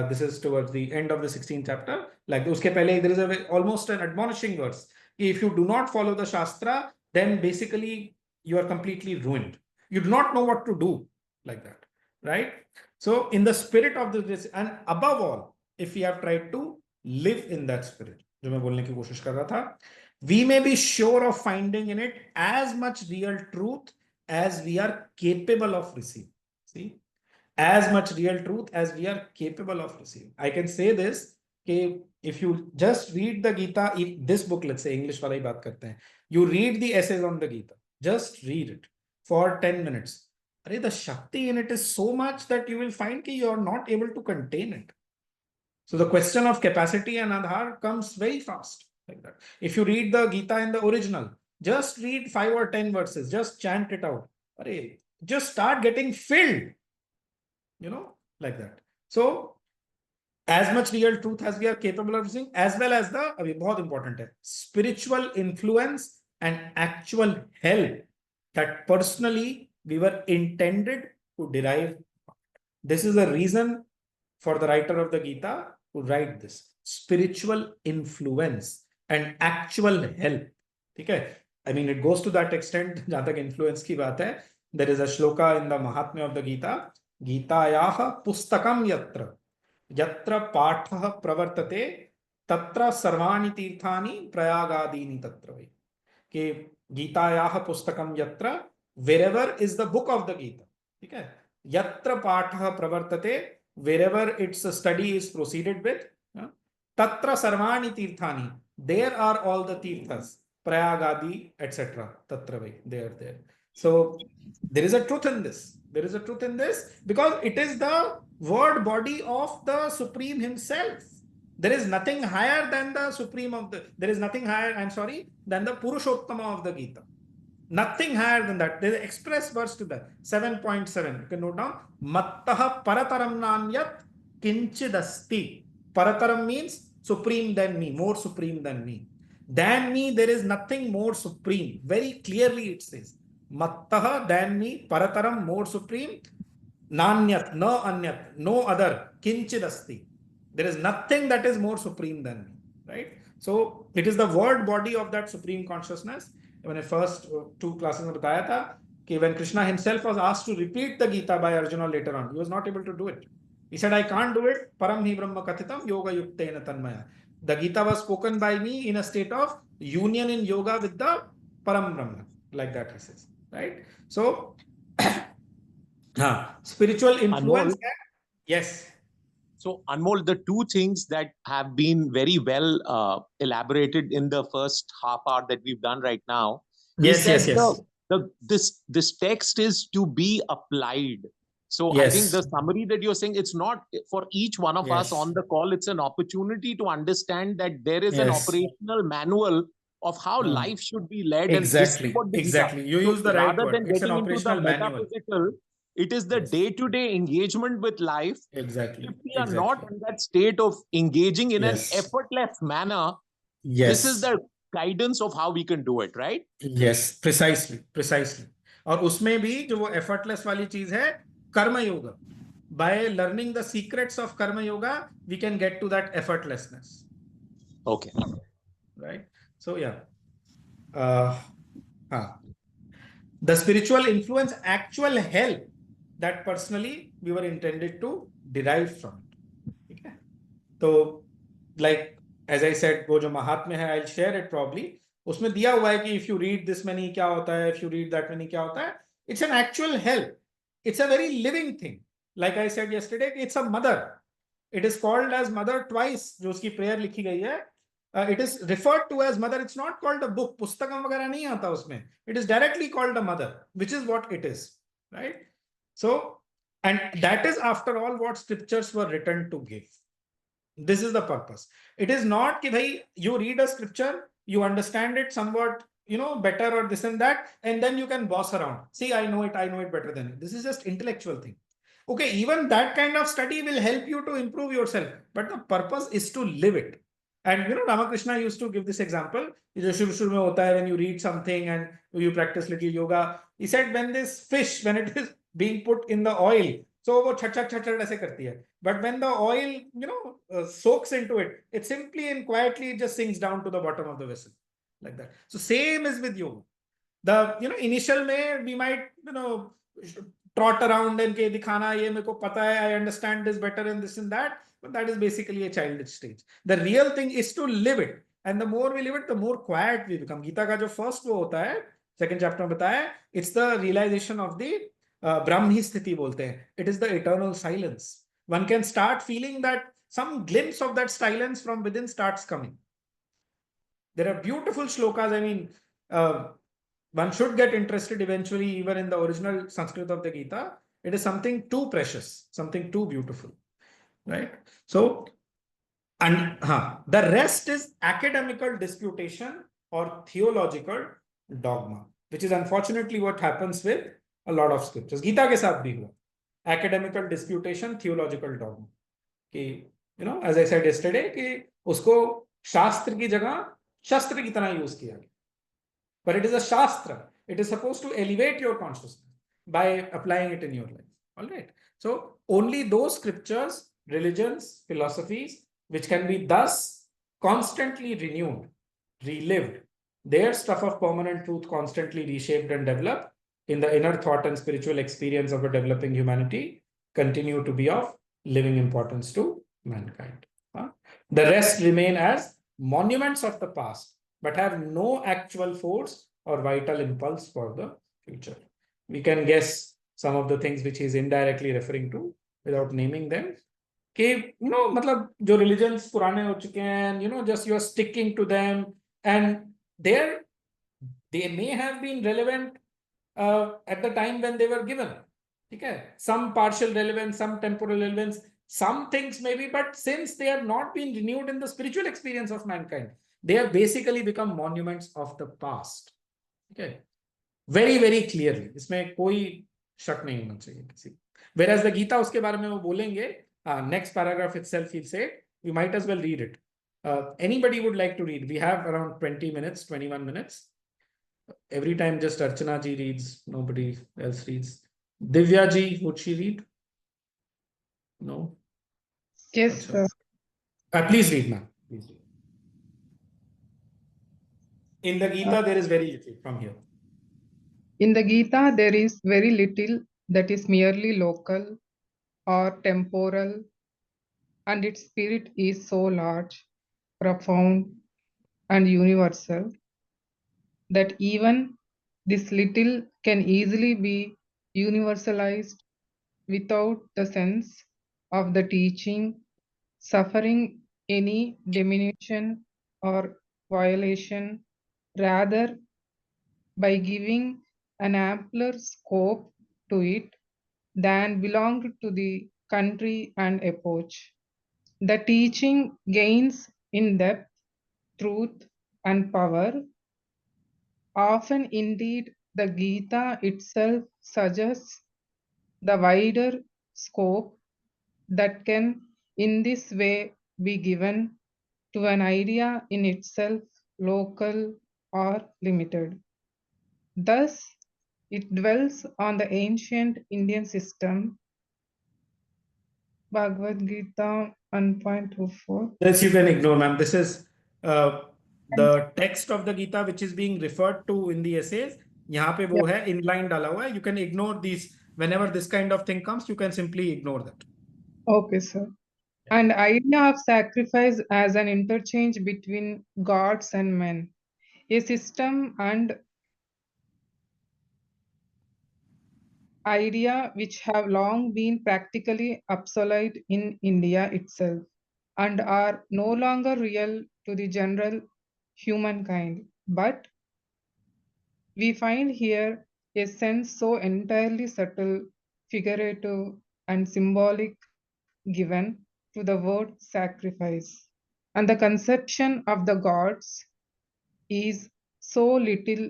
Speaker 2: This is towards the end of the 16th chapter. Like uske pehle, there is almost an admonishing verse. If you do not follow the Shastra, then basically you are completely ruined. You do not know what to do like that, right? So in the spirit of this, and above all, if we have tried to live in that spirit, जो मैं बोलने की कोशिश कर रहा था, we may be sure of finding in it as much real truth as we are capable of receiving. See, as much real truth as we are capable of receiving. I can say this, कि if you just read the Gita, if this book, let's say English वाला ही बात करते हैं, you read the essays on the Gita, just read it for 10 minutes. अरे, the Shakti in it is so much that you will find कि you are not able to contain it. So the question of capacity and Adhar comes very fast like that. If you read the Gita in the original, just read 5 or 10 verses, just chant it out. Arey, just start getting filled, like that. So as much real truth as we are capable of seeing, as well as the, abhi bahut important hai, spiritual influence and actual help that personally we were intended to derive. This is the reason for the writer of the Gita to write this. Spiritual influence and actual help. Okay? I mean, it goes to that extent, जहां तक influence की बात है, there is a shloka in the Mahatmya of the Gita, Gitayaha pustakam yatra, yatra pathah pravartate, tatra sarvani tirthani prayagadini tatra vai. कि गीतायाः पुस्तकम यत्र, wherever is the book of the Gita, ठीक है, यत्र पाठः प्रवर्तते, wherever its study is proceeded with, तत्र सर्वाणि तीर्थानि, there are all the tirthas, prayagadi, etc. tatra vai, they are there. So there is a truth in this. There is a truth in this because it is the word body of the Supreme Himself. There is nothing higher than the Supreme of the, there is nothing higher, I'm sorry, than the Purushottama of the Gita. Nothing higher than that. There is an express verse to that. 7.7. You can note down. Mattaha parataram nanyat kinchidasti. Parataram means supreme than me, more supreme than me. Than me, there is nothing more supreme. Very clearly it says. Mattaha, than me, parataram, more supreme. Nanyat, no anyat, no other. Kinchidasti. There is nothing that is more supreme than me. Right? So it is the word body of that supreme consciousness. When I first 2 classes में बताया था कि when Krishna himself was asked to repeat the Gita by Arjuna later on, he was not able to do it. He said, I can't do it. Param hi brahma kathitam yoga yuktena tanmaya. The Gita was spoken by me in a state of union in yoga with the Param Brahma. Like that he says. Right? So, spiritual influence.
Speaker 3: Anmol,
Speaker 2: Yes.
Speaker 3: so Anmol, the two things that have been very well elaborated in the first half hour that we've done right now is that this text is to be applied. So I think the summary that you're saying, it's not for each one of us on the call, it's an opportunity to understand that there is an operational manual of how life should be led.
Speaker 2: Exactly.
Speaker 3: And this is what the
Speaker 2: Exactly.
Speaker 3: Gita.
Speaker 2: You use the right
Speaker 3: rather
Speaker 2: word.
Speaker 3: than
Speaker 2: It's an
Speaker 3: getting into the
Speaker 2: operational manual.
Speaker 3: metaphysical, it is the day-to-day engagement with life.
Speaker 2: Exactly.
Speaker 3: If we are not in that state of engaging in an effortless manner, this is the guidance of how we can do it, right?
Speaker 2: Yes, precisely, precisely. और उसमें भी जो वो effortless वाली चीज है, कर्म yoga. By learning the secrets of karma yoga, we can get to that effortlessness.
Speaker 3: Okay.
Speaker 2: Right? So yeah. The spiritual influence, actual help that personally we were intended to derive from it. Okay? So, like as I said, वो जो महात्म्य है, I'll share it probably. उसमें दिया हुआ है कि if you read this many क्या होता है, if you read that many क्या होता है. It's an actual help. It's a very living thing. Like I said yesterday, it's a mother. It is called as mother twice. जो उसकी prayer लिखी गई है. It is referred to as mother. It's not called a book. पुस्तकम वगैरह नहीं आता उसमें. It is directly called a mother, which is what it is, right? So, and that is after all what scriptures were written to give. This is the purpose. It is not कि भाई you read a scripture, you understand it somewhat, better or this and that, and then you can boss around. See, I know it better than you. This is just intellectual thing. Okay, even that kind of study will help you to improve yourself, but the purpose is to live it. And Ramakrishna used to give this example. When you read something and you practice little yoga, he said when this fish, when it is being put in the oil, so वो छट ऐसे करती है. But when the oil, soaks into it, it simply and quietly it just sinks down to the bottom of the vessel, like that. So same is with yoga. The initial में we might trot around and के दिखाना ये मेरे को पता है, I understand this better and this and that, but that is basically a childish stage. The real thing is to live it. and the more we live it, the more quiet we become. Gita का जो first वो होता है, second chapter में बताया है, it's the realization of the Brahmi sthiti बोलते हैं. It is the eternal silence. One can start feeling that some glimpse of that silence from within starts coming. There are beautiful shlokas. I mean, one should get interested eventually, even in the original Sanskrit of the Gita. It is something too precious, something too beautiful, right? So, and the rest is academical disputation or theological dogma, which is unfortunately what happens with a lot of scriptures. Gita के साथ भी हुआ. Academical disputation, theological dogma. कि, you know, as I said yesterday, कि उसको शास्त्र की जगह शस्त्र की तरह यूज किया गया. But it is a shastra. It is supposed to elevate your consciousness by applying it in your life. All right. So only those scriptures, religions, philosophies, which can be thus constantly renewed, relived, their stuff of permanent truth constantly reshaped and developed in the inner thought and spiritual experience of a developing humanity, continue to be of living importance to mankind. The rest remain as monuments of the past, but have no actual force or vital impulse for the future. We can guess some of the things which he is indirectly referring to without naming them. कि मतलब जो religions पुराने हो चुके हैं, just you are sticking to them, and they may have been relevant at the time when they were given. Okay, some partial relevance, some temporal relevance, some things maybe, but since they have not been renewed in the spiritual experience of mankind, they have basically become monuments of the past. Okay, very very clearly, इसमें कोई शक नहीं होना चाहिए किसी. Whereas the Gita उसके बारे में वो बोलेंगे, next paragraph itself he'll say, we might as well read it. Anybody would like to read? We have around 20 minutes, 21 minutes. Every time just Archana ji reads, nobody else reads. Divya ji, would she read? No?
Speaker 4: Yes, sir.
Speaker 2: Please read, ma'am. Please read. In the Gita, there is very little from here.
Speaker 4: In the Gita, there is very little that is merely local or temporal, and its spirit is so large, profound, and universal that even this little can easily be universalized without the sense of the teaching suffering any diminution or violation, rather by giving an ampler scope to it than belonged to the country and epoch. The teaching gains in depth, truth, and power. Often, indeed, the Gita itself suggests the wider scope that can, in this way, be given to an idea in itself local or limited. Thus, it dwells on the ancient Indian system, Bhagavad Gita 1.24.
Speaker 2: This you can ignore, ma'am. This is the text of the Gita which is being referred to in the essays. यहाँ पे वो है inline डाला हुआ है. You can ignore these. Whenever this kind of thing comes, you can simply ignore that.
Speaker 4: Okay, sir. And idea of sacrifice as an interchange between gods and men, a system and idea which have long been practically obsolete in India itself and are no longer real to the general humankind. But we find here a sense so entirely subtle, figurative, and symbolic given to the word sacrifice. And the conception of the gods is so little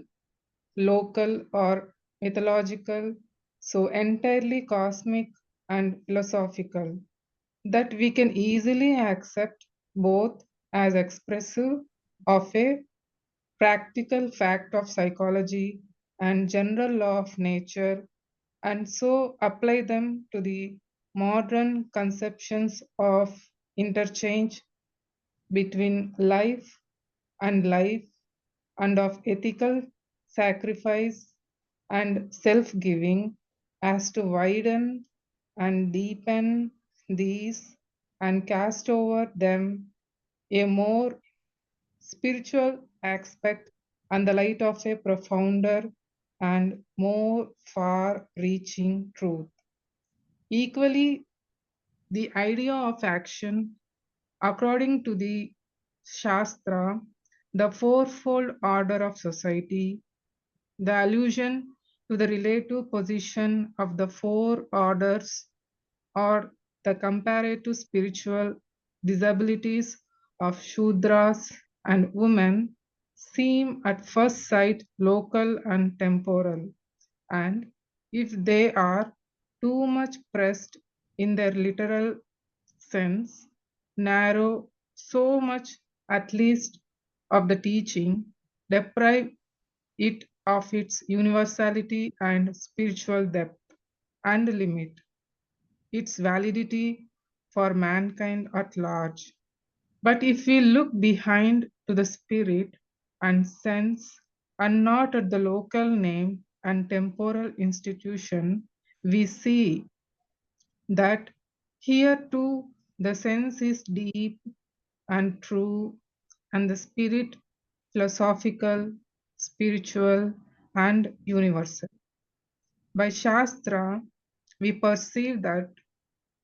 Speaker 4: local or mythological, so entirely cosmic and philosophical, that we can easily accept both as expressive of a practical fact of psychology and general law of nature, and so apply them to the modern conceptions of interchange between life and of ethical sacrifice and self-giving as to widen and deepen these and cast over them a more spiritual aspect and the light of a profounder and more far reaching truth. Equally, the idea of action, according to the Shastra, the fourfold order of society, the allusion to the relative position of the four orders or the comparative spiritual disabilities of Shudras and women seem at first sight local and temporal, and if they are too much pressed in their literal sense, narrow so much at least of the teaching, deprive it of its universality and spiritual depth, and limit its validity for mankind at large. But if we look behind to the spirit and sense and not at the local name and temporal institution, we see that here too the sense is deep and true, and the spirit philosophical, spiritual, and universal. By Shastra, we perceive that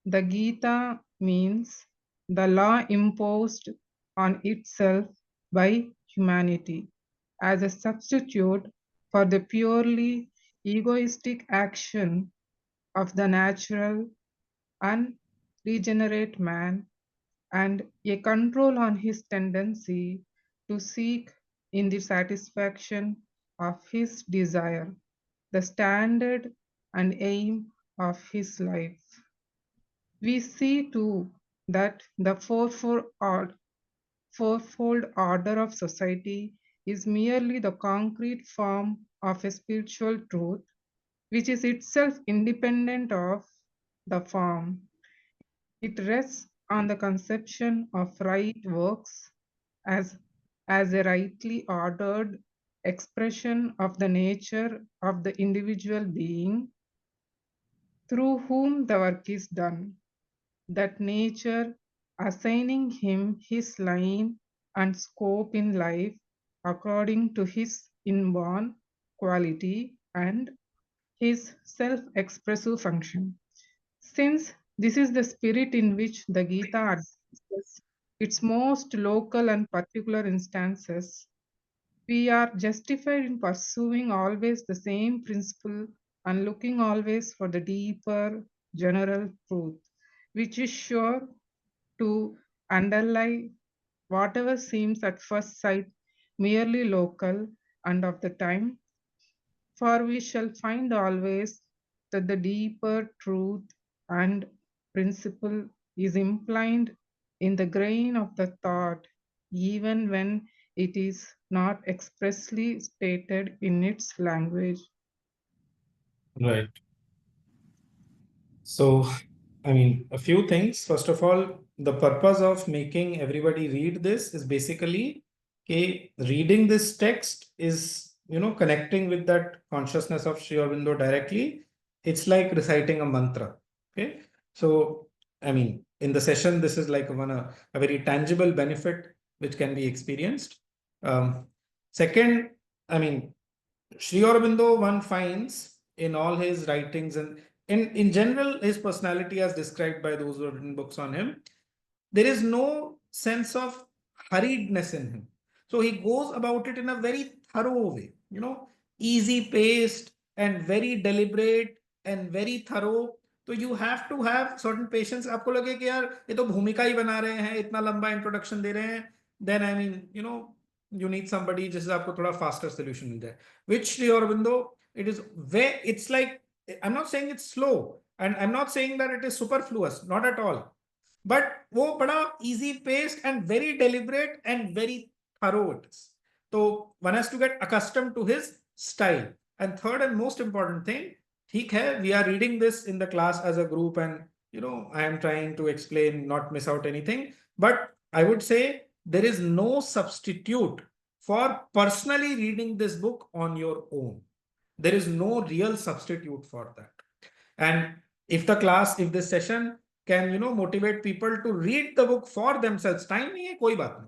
Speaker 4: the Gita means the law imposed on itself by humanity as a substitute for the purely egoistic action of the natural and regenerate man, and a control on his tendency to seek in the satisfaction of his desire the standard and aim of his life. We see too that the fourfold order of society is merely the concrete form of a spiritual truth, which is itself independent of the form. It rests on the conception of right works as, as a rightly ordered expression of the nature of the individual being through whom the work is done. That nature assigning him his line and scope in life according to his inborn quality and his self-expressive function. Since this is the spirit in which the Gita addresses its most local and particular instances, we are justified in pursuing always the same principle and looking always for the deeper general truth, which is sure to underlie whatever seems at first sight merely local and of the time, for we shall find always that the deeper truth and principle is implied in the grain of the thought, even when it is not expressly stated in its language.
Speaker 2: Right. So, I mean, a few things. First of all, the purpose of making everybody read this is basically, okay, reading this text is, connecting with that consciousness of Sri Aurobindo directly. It's like reciting a mantra. Okay. So, I mean, in the session, this is like a very tangible benefit which can be experienced. Second, I mean, Sri Aurobindo, one finds in all his writings and in general, his personality as described by those who have written books on him, there is no sense of hurriedness in him. So he goes about it in a very thorough way, easy paced and very deliberate and very thorough. तो you have to have certain patience. आपको लगे कि यार ये तो भूमिका ही बना रहे हैं, इतना लंबा इंट्रोडक्शन दे रहे हैं, then I mean, you need somebody जिससे आपको थोड़ा faster solution मिल जाए. Which Sri Aurobindo, it's like, I'm not saying it's slow and I'm not saying that it is superfluous, not at all. But वो बड़ा easy paced and very deliberate and very thorough it is. So one has to get accustomed to his style. And third and most important thing, ठीक है, we are reading this in the class as a group and I am trying to explain, not miss out anything. But I would say there is no substitute for personally reading this book on your own. There is no real substitute for that. And if this session can, motivate people to read the book for themselves, time nahi hai, koi baat nahi.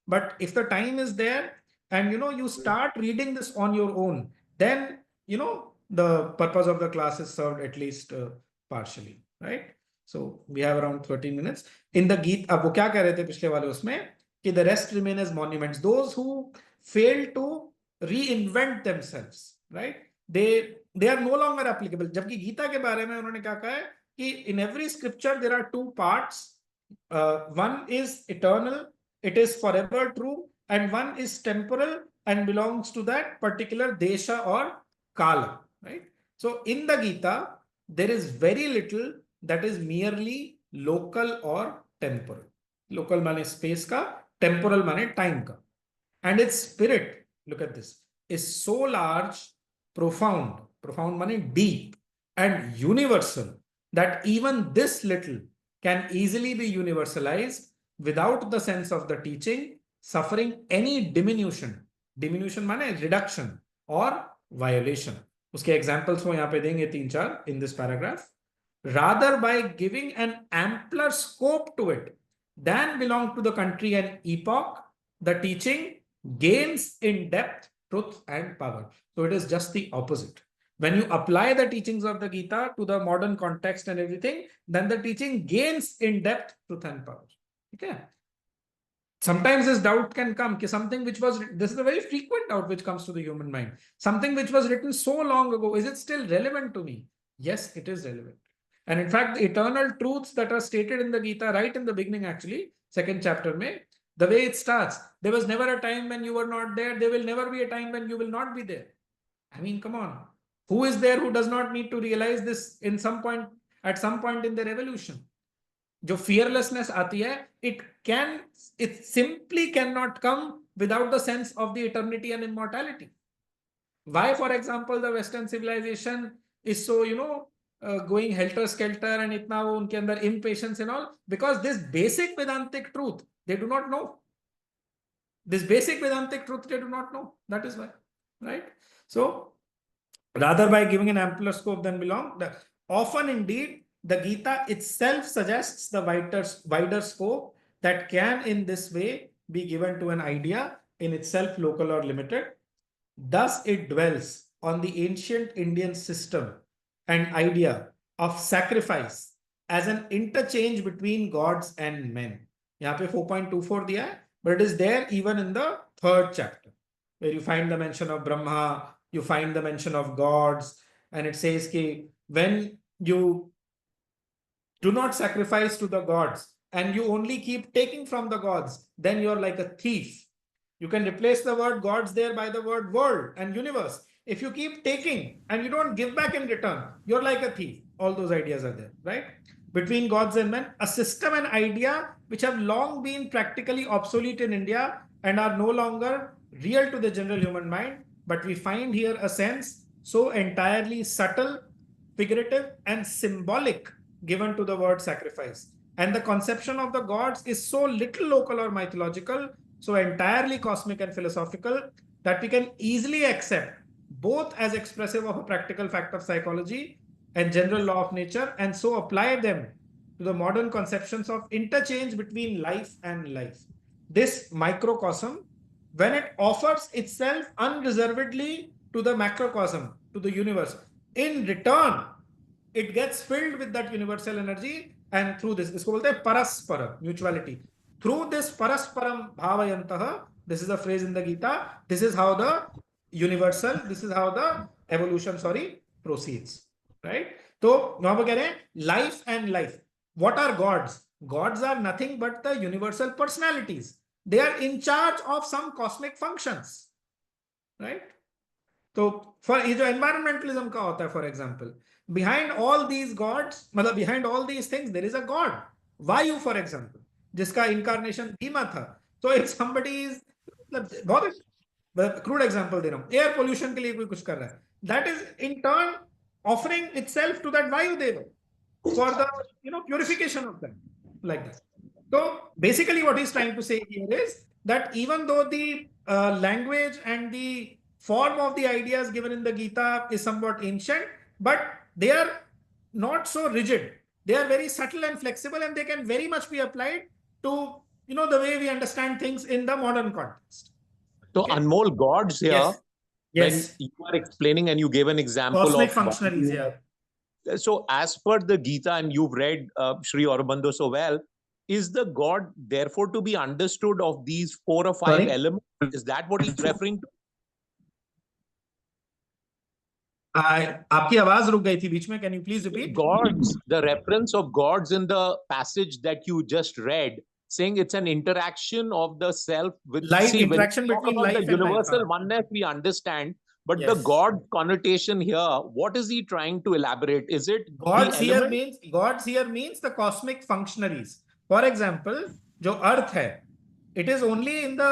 Speaker 2: But if the time is there and you start reading this on your own, then the purpose of the class is served at least partially, right? So we have around 13 minutes. In the Gita, अब वो क्या कह रहे थे पिछले वाले उसमें कि the rest remain as monuments. Those who fail to reinvent themselves, right? They are no longer applicable. जबकि गीता के बारे में उन्होंने क्या कहा है कि in every scripture there are two parts. One is eternal, it is forever true, and one is temporal and belongs to that particular desha or kala, right? So in the Gita there is very little that is merely local or temporal. Local माने space का, temporal माने time का. And its spirit, look at this, is so large, profound money deep and universal, that even this little can easily be universalized without the sense of the teaching suffering any diminution माने reduction or violation. उसके examples वो यहाँ पे देंगे 3-4 in this paragraph. Rather, by giving an ampler scope to it than belong to the country and epoch, the teaching gains in depth, truth, and power. So it is just the opposite. When you apply the teachings of the Gita to the modern context and everything, then the teaching gains in depth, truth, and power. Okay. Sometimes this doubt can come, something which was, this is a very frequent doubt which comes to the human mind. Something which was written so long ago, is it still relevant to me? Yes, it is relevant. And in fact, the eternal truths that are stated in the Gita right in the beginning, actually, second chapter, the way it starts, there was never a time when you were not there. There will never be a time when you will not be there. I mean, come on. Who is there who does not need to realize this at some point in their evolution? जो fearlessness आती है, it simply cannot come without the sense of the eternity and immortality. Why, for example, the Western civilization is so, going helter-skelter and itna wo unke andar impatience and all? Because this basic Vedantic truth, they do not know. This basic Vedantic truth, they do not know. That is why, right? So, rather by giving an ampler scope than belong, often indeed, the Gita itself suggests the wider scope that can in this way be given to an idea in itself local or limited. Thus, it dwells on the ancient Indian system and idea of sacrifice as an interchange between gods and men. यहाँ पे 4.24 दिया है, but it is there even in the third chapter, where you find the mention of Brahma, you find the mention of gods, and it says कि when you do not sacrifice to the gods and you only keep taking from the gods, then you're like a thief. You can replace the word gods there by the word world and universe. If you keep taking and you don't give back in return, you're like a thief. All those ideas are there, right? Between gods and men, a system and idea which have long been practically obsolete in India and are no longer real to the general human mind. But we find here a sense so entirely subtle, figurative, and symbolic given to the word sacrifice. And the conception of the gods is so little local or mythological, so entirely cosmic and philosophical, that we can easily accept both as expressive of a practical fact of psychology and general law of nature, and so apply them to the modern conceptions of interchange between life and life. This microcosm, when it offers itself unreservedly to the macrocosm, to the universe, in return, it gets filled with that universal energy, and through this, इसको बोलते हैं paraspara, mutuality. Through this parasparam bhavayantah, this is a phrase in the Gita, this is how the universal, this is how the evolution, proceeds, right? So, यहाँ पे कह रहे हैं life and life. What are gods? Gods are nothing but the universal personalities. They are in charge of some cosmic functions, right? So, for ये जो environmentalism का होता है, for example, behind all these gods, मतलब behind all these things, there is a god. Vayu, for example, जिसका incarnation Bhima था. So if somebody is, बहुत crude example दे रहा हूँ, air pollution के लिए कोई कुछ कर रहा है, that is in turn offering itself to that Vayu Deva for the purification of them, like that. So basically what he's trying to say here is that even though the language and the form of the ideas given in the Gita is somewhat ancient, but they are not so rigid. They are very subtle and flexible, and they can very much be applied to the way we understand things in the modern context.
Speaker 3: So
Speaker 2: Okay?
Speaker 3: Anmol, gods here,
Speaker 2: Yes.
Speaker 3: when
Speaker 2: Yes.
Speaker 3: you are explaining and you gave an example
Speaker 2: Cosmic
Speaker 3: of
Speaker 2: functionaries, yeah.
Speaker 3: So as per the Gita, and you've read Sri Aurobindo so well, is the God therefore to be understood of these 4 or 5
Speaker 2: Sorry?
Speaker 3: elements? Is that what he's referring to?
Speaker 2: आपकी आवाज रुक गई थी बीच में. Can you please repeat?
Speaker 3: Gods, the reference of gods in the passage that you just read, saying it's an interaction of the self with
Speaker 2: Life,
Speaker 3: see, when
Speaker 2: interaction
Speaker 3: we talk
Speaker 2: between
Speaker 3: about
Speaker 2: life
Speaker 3: the
Speaker 2: and life.
Speaker 3: universal oneness, we understand, but the
Speaker 2: Yes.
Speaker 3: God connotation here, what is he trying to elaborate? Is it
Speaker 2: Gods
Speaker 3: the
Speaker 2: here
Speaker 3: element?
Speaker 2: means the cosmic functionaries. For example, जो अर्थ है, it is only in the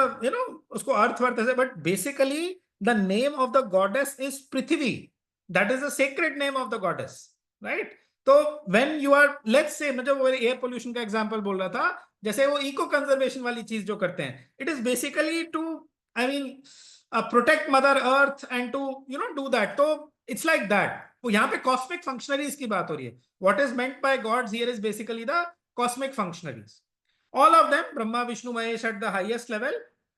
Speaker 2: उसको अर्थ worth है, but basically the name of the goddess is Prithvi. That is the sacred name of the goddess, right? तो when you are, let's say, मैं जब air pollution का example बोल रहा था, जैसे वो इको कंजर्वेशन वाली चीज जो करते हैं, it is basically to, I mean, protect mother earth and to do that. तो it's like that. वो यहाँ पे cosmic functionaries की बात हो रही है. What is meant by gods here is basically the cosmic functionaries. All of them, Brahma, Vishnu, Mahesh at the highest level,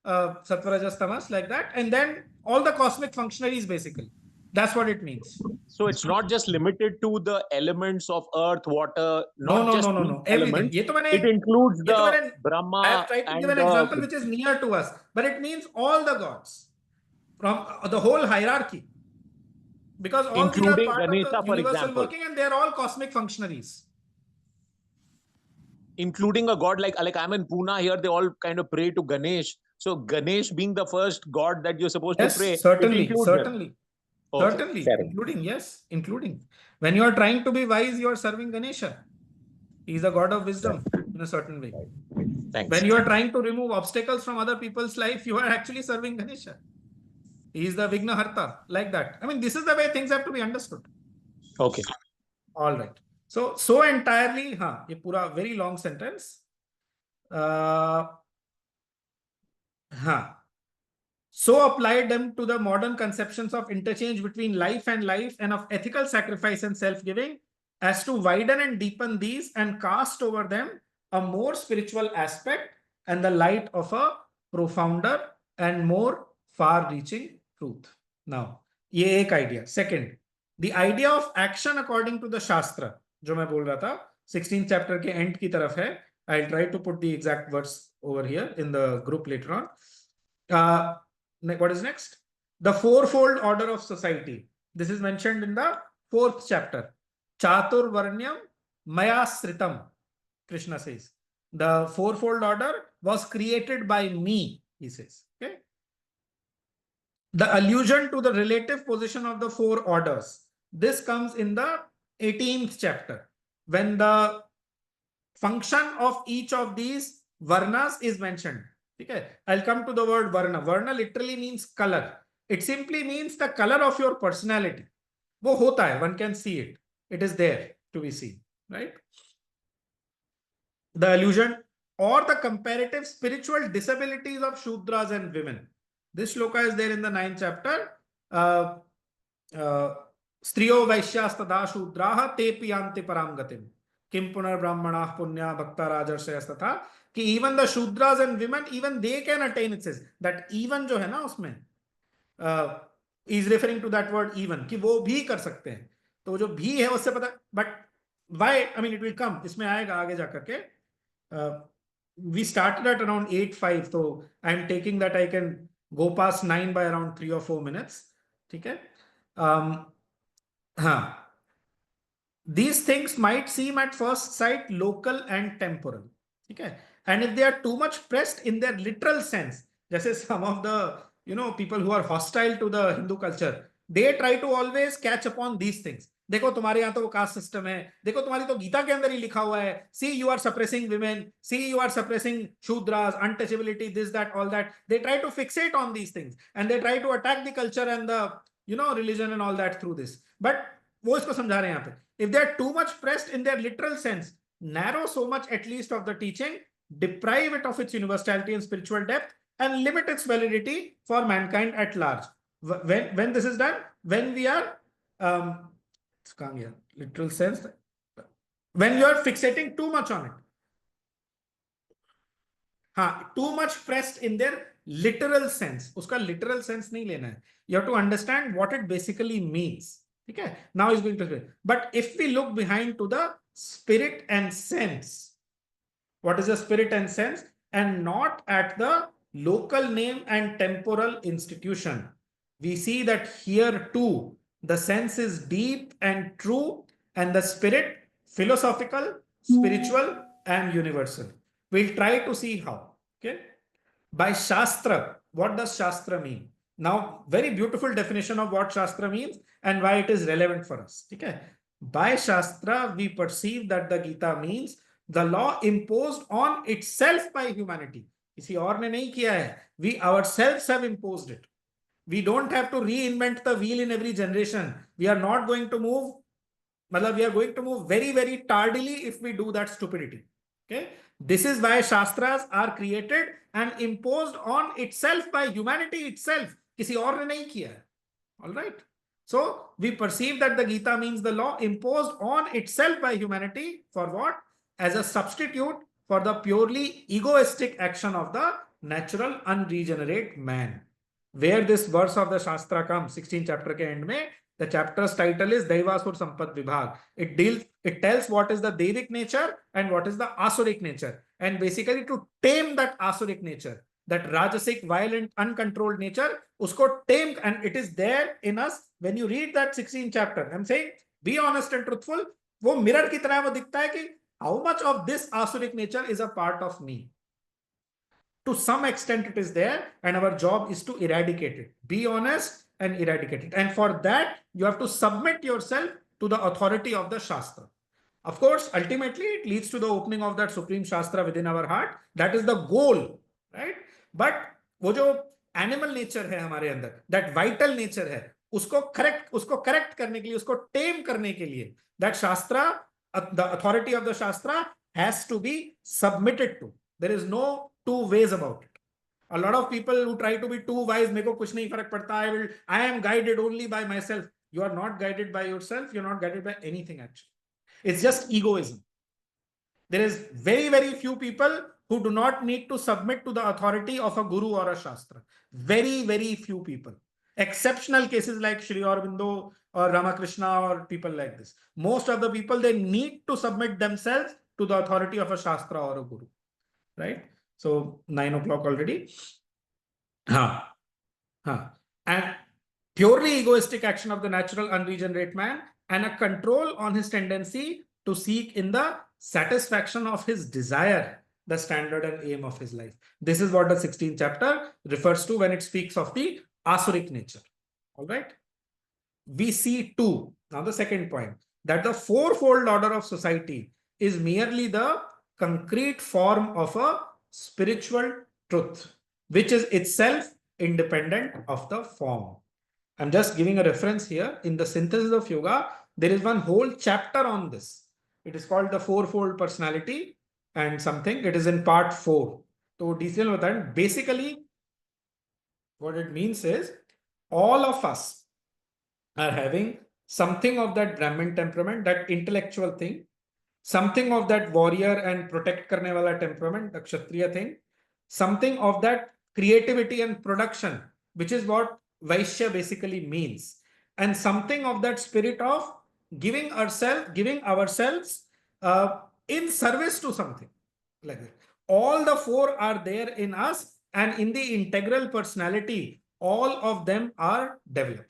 Speaker 2: Sattva, Rajas, Tamas, like that, and then all the cosmic functionaries basically. That's what it means.
Speaker 3: So it's not just limited to the elements of earth, water, not
Speaker 2: No.
Speaker 3: just
Speaker 2: Everything.
Speaker 3: elements. It includes the
Speaker 2: I have
Speaker 3: Brahma
Speaker 2: tried to give
Speaker 3: and
Speaker 2: an example which is near to us, but it means all the gods from the whole hierarchy, because all these are
Speaker 3: including
Speaker 2: part of
Speaker 3: Ganesha,
Speaker 2: the
Speaker 3: for
Speaker 2: universal
Speaker 3: example.
Speaker 2: working, and they are all cosmic functionaries.
Speaker 3: Including a god like I'm in Pune here, they all kind of pray to Ganesh. So Ganesh being the first god that you're supposed to pray,
Speaker 2: Certainly,
Speaker 3: it includes them. Okay,
Speaker 2: certainly,
Speaker 3: fair
Speaker 2: including, yes, including. When you are trying to be wise, you are serving Ganesha. He is the god of wisdom in a certain way.
Speaker 3: Thanks.
Speaker 2: When you are trying to remove obstacles from other people's life, you are actually serving Ganesha. He is the Vignaharta, like that. I mean, this is the way things have to be understood.
Speaker 3: Okay.
Speaker 2: All right. So entirely, ये पूरा very long sentence. So applied them to the modern conceptions of interchange between life and life, and of ethical sacrifice and self-giving, as to widen and deepen these and cast over them a more spiritual aspect and the light of a profounder and more far-reaching truth. Now, ये एक idea. Second, the idea of action according to the Shastra, जो मैं बोल रहा था, 16th chapter के end की तरफ है. I'll try to put the exact words over here in the group later on. What is next? The fourfold order of society. This is mentioned in the 4th chapter. Chatur Varnyam Maya Sritam, Krishna says. The fourfold order was created by me, he says. Okay. The allusion to the relative position of the 4 orders. This comes in the 18th chapter, when the function of each of these varnas is mentioned. Okay, I'll come to the word varna. Varna literally means color. It simply means the color of your personality. वो होता है, one can see it. It is there to be seen, right? The allusion or the comparative spiritual disabilities of Shudras and women. This shloka is there in the 9th chapter. Striyo Vaishyastada Shudraha te piyanti param gatim. Kim punar brahmanah punya bhakta rajarshayasthatha. कि even the Shudras and women, even they can attain, it says. That even जो है ना उसमें, is referring to that word even, कि वो भी कर सकते हैं. तो जो भी है उससे पता, but why, I mean, it will come. इसमें आएगा आगे जाकर के. We started at around 8:05, so I'm taking that I can go past 9 by around 3 or 4 minutes. ठीक है? These things might seem at first sight local and temporal. Okay? And if they are too much pressed in their literal sense, जैसे some of the people who are hostile to the Hindu culture, they try to always catch upon these things. देखो तुम्हारे यहाँ तो वो caste system है, देखो तुम्हारी तो गीता के अंदर ही लिखा हुआ है, see you are suppressing women, see you are suppressing shudras, untouchability, this, that, all that. They try to fixate on these things and they try to attack the culture and the religion and all that through this. But वो इसको समझा रहे हैं यहाँ पे. If they are too much pressed in their literal sense, narrow so much at least of the teaching, deprive it of its universality and spiritual depth, and limit its validity for mankind at large. When this is done, when we are literal sense, when you are fixating too much on it. too much pressed in their literal sense. Uska literal sense nahi lena hai. You have to understand what it basically means. Okay? Now he's going to. But if we look behind to the spirit and sense, what is the spirit and sense, and not at the local name and temporal institution, we see that here too the sense is deep and true, and the spirit philosophical, spiritual, and universal. We'll try to see how. Okay. By Shastra, what does Shastra mean? Now, very beautiful definition of what Shastra means and why it is relevant for us. Okay. By Shastra, we perceive that the Gita means the law imposed on itself by humanity. किसी और ने नहीं किया है. We ourselves have imposed it. We don't have to reinvent the wheel in every generation. We are not going to move. We are going to move very, very tardily if we do that stupidity. Okay. This is why Shastras are created and imposed on itself by humanity itself. किसी और ने नहीं किया है. All right. So we perceive that the Gita means the law imposed on itself by humanity for what? As a substitute for the purely egoistic action of the natural unregenerate man. Where this verse of the Shastra comes, 16th chapter ke end mein, the chapter's title is Daivasur Sampat Vibhag. It tells what is the Devic nature and what is the Asuric nature. And basically to tame that Asuric nature, that Rajasic, violent, uncontrolled nature, usko tame, and it is there in us. When you read that 16th chapter, I'm saying, be honest and truthful. वो mirror की तरह वो दिखता है कि how much of this Asuric nature is a part of me. To some extent it is there, and our job is to eradicate it. Be honest and eradicate it. And for that, you have to submit yourself to the authority of the Shastra. Of course, ultimately, it leads to the opening of that supreme Shastra within our heart. That is the goal, right? But वो जो animal nature है हमारे अंदर, that vital nature है, उसको correct करने के लिए, उसको tame करने के लिए, that Shastra, the authority of the Shastra has to be submitted to. There is no two ways about it. A lot of people who try to be too wise, मेरे को कुछ नहीं फर्क पड़ता, I am guided only by myself. You are not guided by yourself. You're not guided by anything actually. It's just egoism. There is very, very few people who do not need to submit to the authority of a guru or a shastra. Very, very few people. Exceptional cases like Sri Aurobindo or Ramakrishna or people like this. Most of the people, they need to submit themselves to the authority of a shastra or a guru. Right? So 9 o'clock already. And purely egoistic action of the natural unregenerate man, and a control on his tendency to seek in the satisfaction of his desire the standard and aim of his life. This is what the 16th chapter refers to when it speaks of the Asuric nature. All right. We see too, now the second point, that the fourfold order of society is merely the concrete form of a spiritual truth, which is itself independent of the form. I'm just giving a reference here. In the Synthesis of Yoga, there is one whole chapter on this. It is called the fourfold personality and something. It is in part 4. So basically, what it means is all of us are having something of that Brahmin temperament, that intellectual thing, something of that warrior and protect karne wala temperament, the Kshatriya thing, something of that creativity and production, which is what Vaishya basically means, and something of that spirit of giving ourselves in service to something like that. All the four are there in us, and in the integral personality, all of them are developed.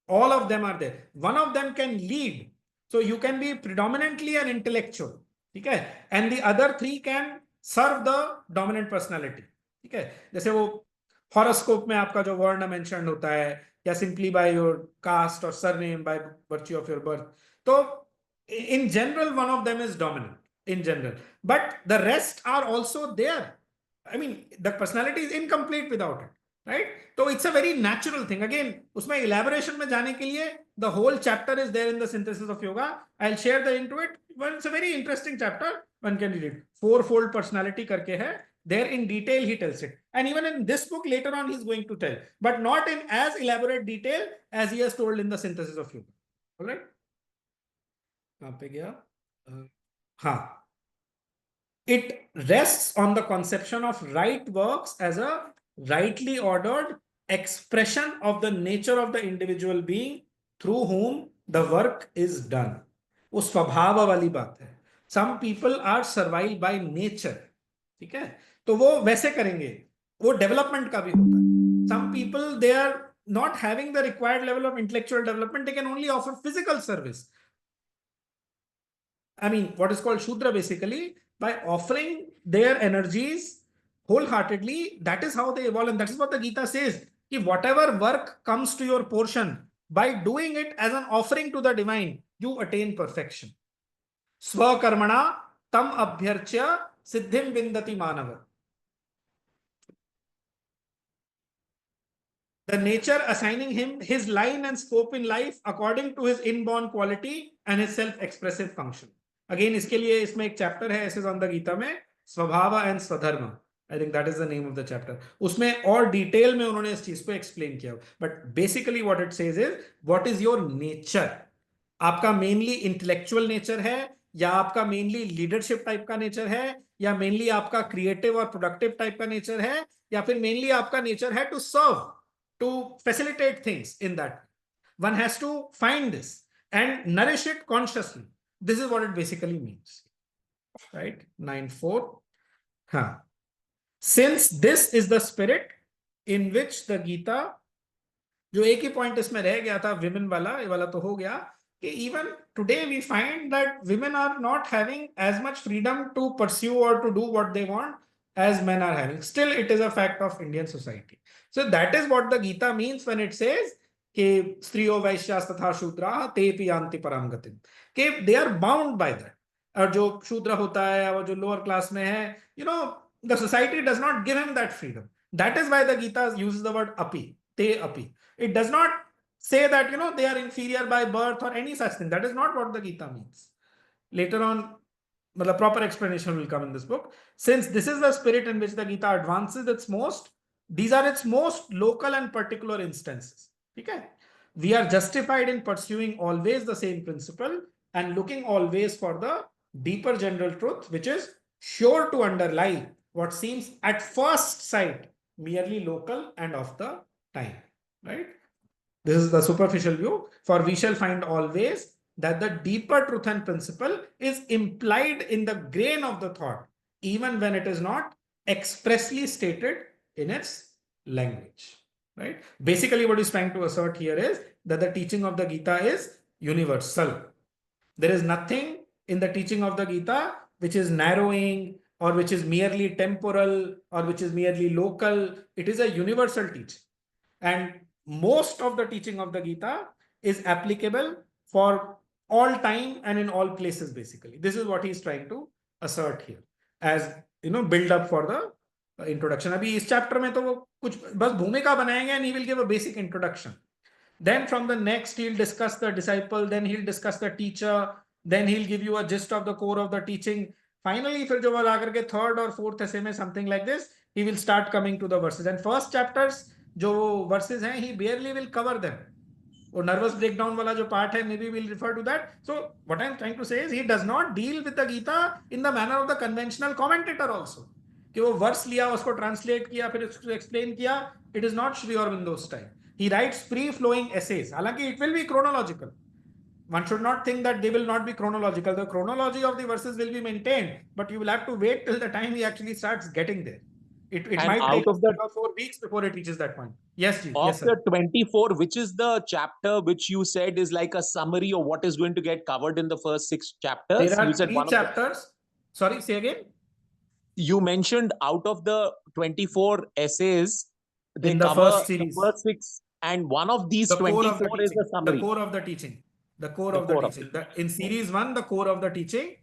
Speaker 2: All of them are there. One of them can lead. So you can be predominantly an intellectual. Okay? And the other three can serve the dominant personality. Okay? जैसे वो horoscope में आपका जो वर्ण mentioned होता है, या simply by your caste or surname by virtue of your birth. So in general, one of them is dominant in general, but the rest are also there. I mean, the personality is incomplete without it. Right? So it's a very natural thing. Again, उसमें elaboration में जाने के लिए the whole chapter is there in the Synthesis of Yoga. I'll share the link to it. Well, it's a very interesting chapter. One can read it. Fourfold personality करके है. There in detail he tells it. And even in this book later on he's going to tell. But not in as elaborate detail as he has told in the Synthesis of Yoga. Alright? कहाँ पे गया? हाँ. it rests on the conception of right works as a rightly ordered expression of the nature of the individual being through whom the work is done. वो स्वभाव वाली बात है. Some people are survived by nature. ठीक है, तो वो वैसे करेंगे. वो डेवलपमेंट का भी होता है. Some people, they are not having the required level of intellectual development. They can only offer physical service. I mean, what is called Shudra basically, by offering their energies wholeheartedly, that is how they evolve. And that is what the Gita says. If whatever work comes to your portion, by doing it as an offering to the divine, you attain perfection. Swakarmana tam abhyarchya siddhim vindati manava. The nature assigning him his line and scope in life according to his inborn quality and his self-expressive function. Again, इसके लिए इसमें एक chapter है Essays on the Gita में, स्वभाव and स्वधर्म. I think that is the name of the chapter. उसमें और डिटेल में उन्होंने इस चीज को एक्सप्लेन किया. But basically what it says is, what is your nature? आपका मेनली इंटेलेक्चुअल नेचर है, या आपका मेनली लीडरशिप टाइप का नेचर है, या मेनली आपका क्रिएटिव और प्रोडक्टिव टाइप का नेचर है, या फिर मेनली आपका नेचर है to serve, to facilitate things in that. One has to find this and nourish it consciously. This is what it basically means. Right? 9.4. Huh. Since this is the spirit in which the Gita, जो एक ही point इसमें रह गया था women वाला, ये वाला तो हो गया, कि even today we find that women are not having as much freedom to pursue or to do what they want as men are having. Still, it is a fact of Indian society. So that is what the Gita means when it says कि स्त्रियो वैश्यास तथा शूद्राः तेपि यान्ति परां गतिम्, कि they are bound by that. और जो शूद्र होता है और जो लोअर क्लास में है, the society does not give him that freedom. That is why the Gita uses the word api, te api. It does not say that they are inferior by birth or any such thing. That is not what the Gita means. Later on, the proper explanation will come in this book. Since this is the spirit in which the Gita advances its most, these are its most local and particular instances. Okay? We are justified in pursuing always the same principle and looking always for the deeper general truth, which is sure to underlie what seems at first sight merely local and of the time. Right? This is the superficial view. For we shall find always that the deeper truth and principle is implied in the grain of the thought, even when it is not expressly stated in its language. Right? Basically, what he's trying to assert here is that the teaching of the Gita is universal. There is nothing in the teaching of the Gita which is narrowing or which is merely temporal or which is merely local. It is a universal teaching. And most of the teaching of the Gita is applicable for all time and in all places, basically. This is what he's trying to assert here as build up for the introduction. अभी इस chapter में तो वो कुछ बस भूमिका बनाएंगे and he will give a basic introduction. Then from the next he'll discuss the disciple, then he'll discuss the teacher, then he'll give you a gist of the core of the teaching. Finally, फिर जो वो आकर के third or fourth essay में something like this, he will start coming to the verses. And first chapters जो verses हैं, he barely will cover them. और nervous breakdown वाला जो part है, maybe we'll refer to that. So what I'm trying to say is he does not deal with the Gita in the manner of the conventional commentator also. कि वो verse लिया, उसको translate किया, फिर उसको एक्सप्लेन किया. It is not Shri Aurobindo's style. He writes free-flowing essays. हालांकि it will be chronological. One should not think that they will not be chronological. The chronology of the verses will be maintained, but you will have to wait till the time he actually starts getting there. It might take 3 or 4 weeks before it reaches that point. Yes, Ji. Yes, sir.
Speaker 3: Of the 24, which is the chapter which you said is like a summary of what is going to get covered in the first 6 chapters?
Speaker 2: There are
Speaker 3: You said
Speaker 2: 3 chapters. Sorry, say again.
Speaker 3: You mentioned out of the 24 essays, they
Speaker 2: in the
Speaker 3: cover
Speaker 2: first series,
Speaker 3: the first 6, and one of these
Speaker 2: the
Speaker 3: 24 is a summary.
Speaker 2: The core of the teaching. The core of the teaching. In series 1, the core of the teaching,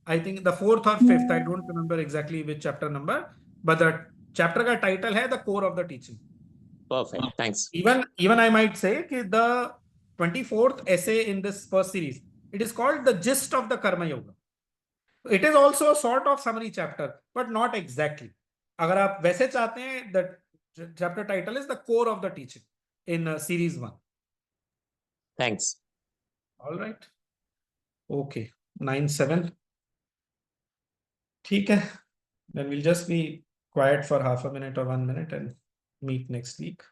Speaker 2: I think the 4th or 5th, I don't remember exactly which chapter number, but the chapter ka title hai the core of the teaching.
Speaker 3: Perfect. Thanks.
Speaker 2: Even I might say that the 24th essay in this first series, it is called the gist of the Karma Yoga. It is also a sort of summary chapter, but not exactly. अगर आप वैसे चाहते हैं, the chapter title is the core of the teaching in series 1.
Speaker 3: Thanks.
Speaker 2: All right. Okay. 9.7. ठीक है. Then we'll just be quiet for half a minute or 1 minute and meet next week.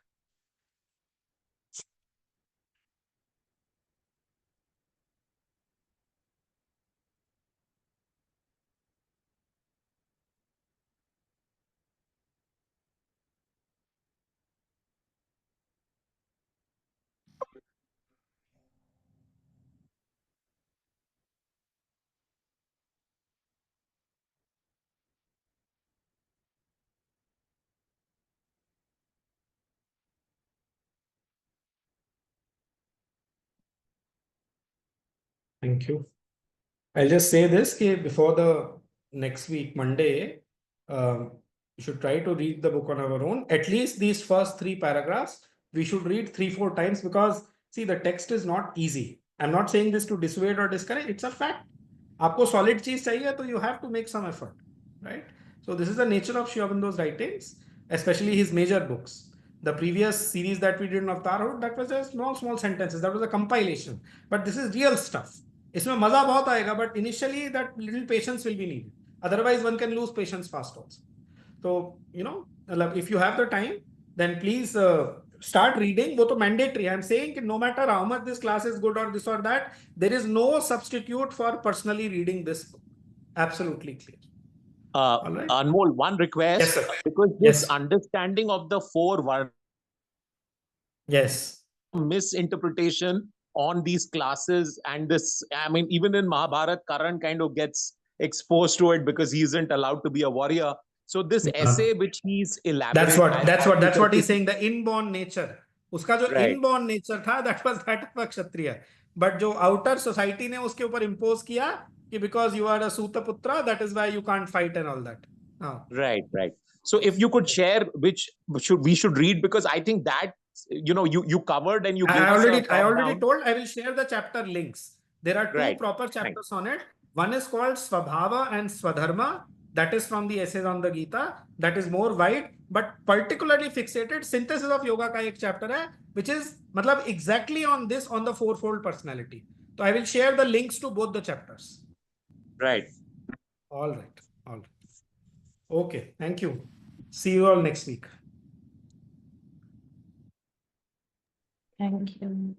Speaker 2: Thank you. I'll just say this, कि before the next week, Monday, we should try to read the book on our own. At least these first 3 paragraphs, we should read 3-4 times because, see, the text is not easy. I'm not saying this to dissuade or discourage. It's a fact. आपको solid चीज चाहिए, तो you have to make some effort, right? So this is the nature of Sri Aurobindo's writings, especially his major books. The previous series that we did of Tarot, that was just small sentences. That was a compilation. But this is real stuff. इसमें मजा बहुत आएगा, but initially that little patience will be needed. Otherwise, one can lose patience fast also. So, if you have the time, then please start reading. वो तो mandatory. I'm saying that no matter how much this class is good or this or that, there is no substitute for personally reading this book. Absolutely clear. All right.
Speaker 3: Anmol, one request.
Speaker 2: Yes, sir.
Speaker 3: Because this understanding of the 4 words.
Speaker 2: Yes.
Speaker 3: Misinterpretation on these classes, and this, I mean, even in Mahabharat, Karan kind of gets exposed to it because he isn't allowed to be a warrior. So this essay which he's elaborated,
Speaker 2: that's what he's saying, the inborn nature. उसका जो inborn nature था, that was that of a Kshatriya. But जो outer society ने उसके ऊपर impose किया कि because you are a Sutaputra, that is why you can't fight and all that.
Speaker 3: Right. So if you could share which we should read, because I think that you covered and you gave
Speaker 2: I already told. I will share the chapter links. There are 2 proper chapters on it. One is called Swabhava and Swadharma. That is from the essays on the Gita. That is more wide, but particularly fixated. Synthesis of Yoga का एक chapter है, which is मतलब exactly on this, on the 4-fold personality. So I will share the links to both the chapters.
Speaker 3: Right.
Speaker 2: All right. Okay. Thank you. See you all next week.
Speaker 1: Thank you.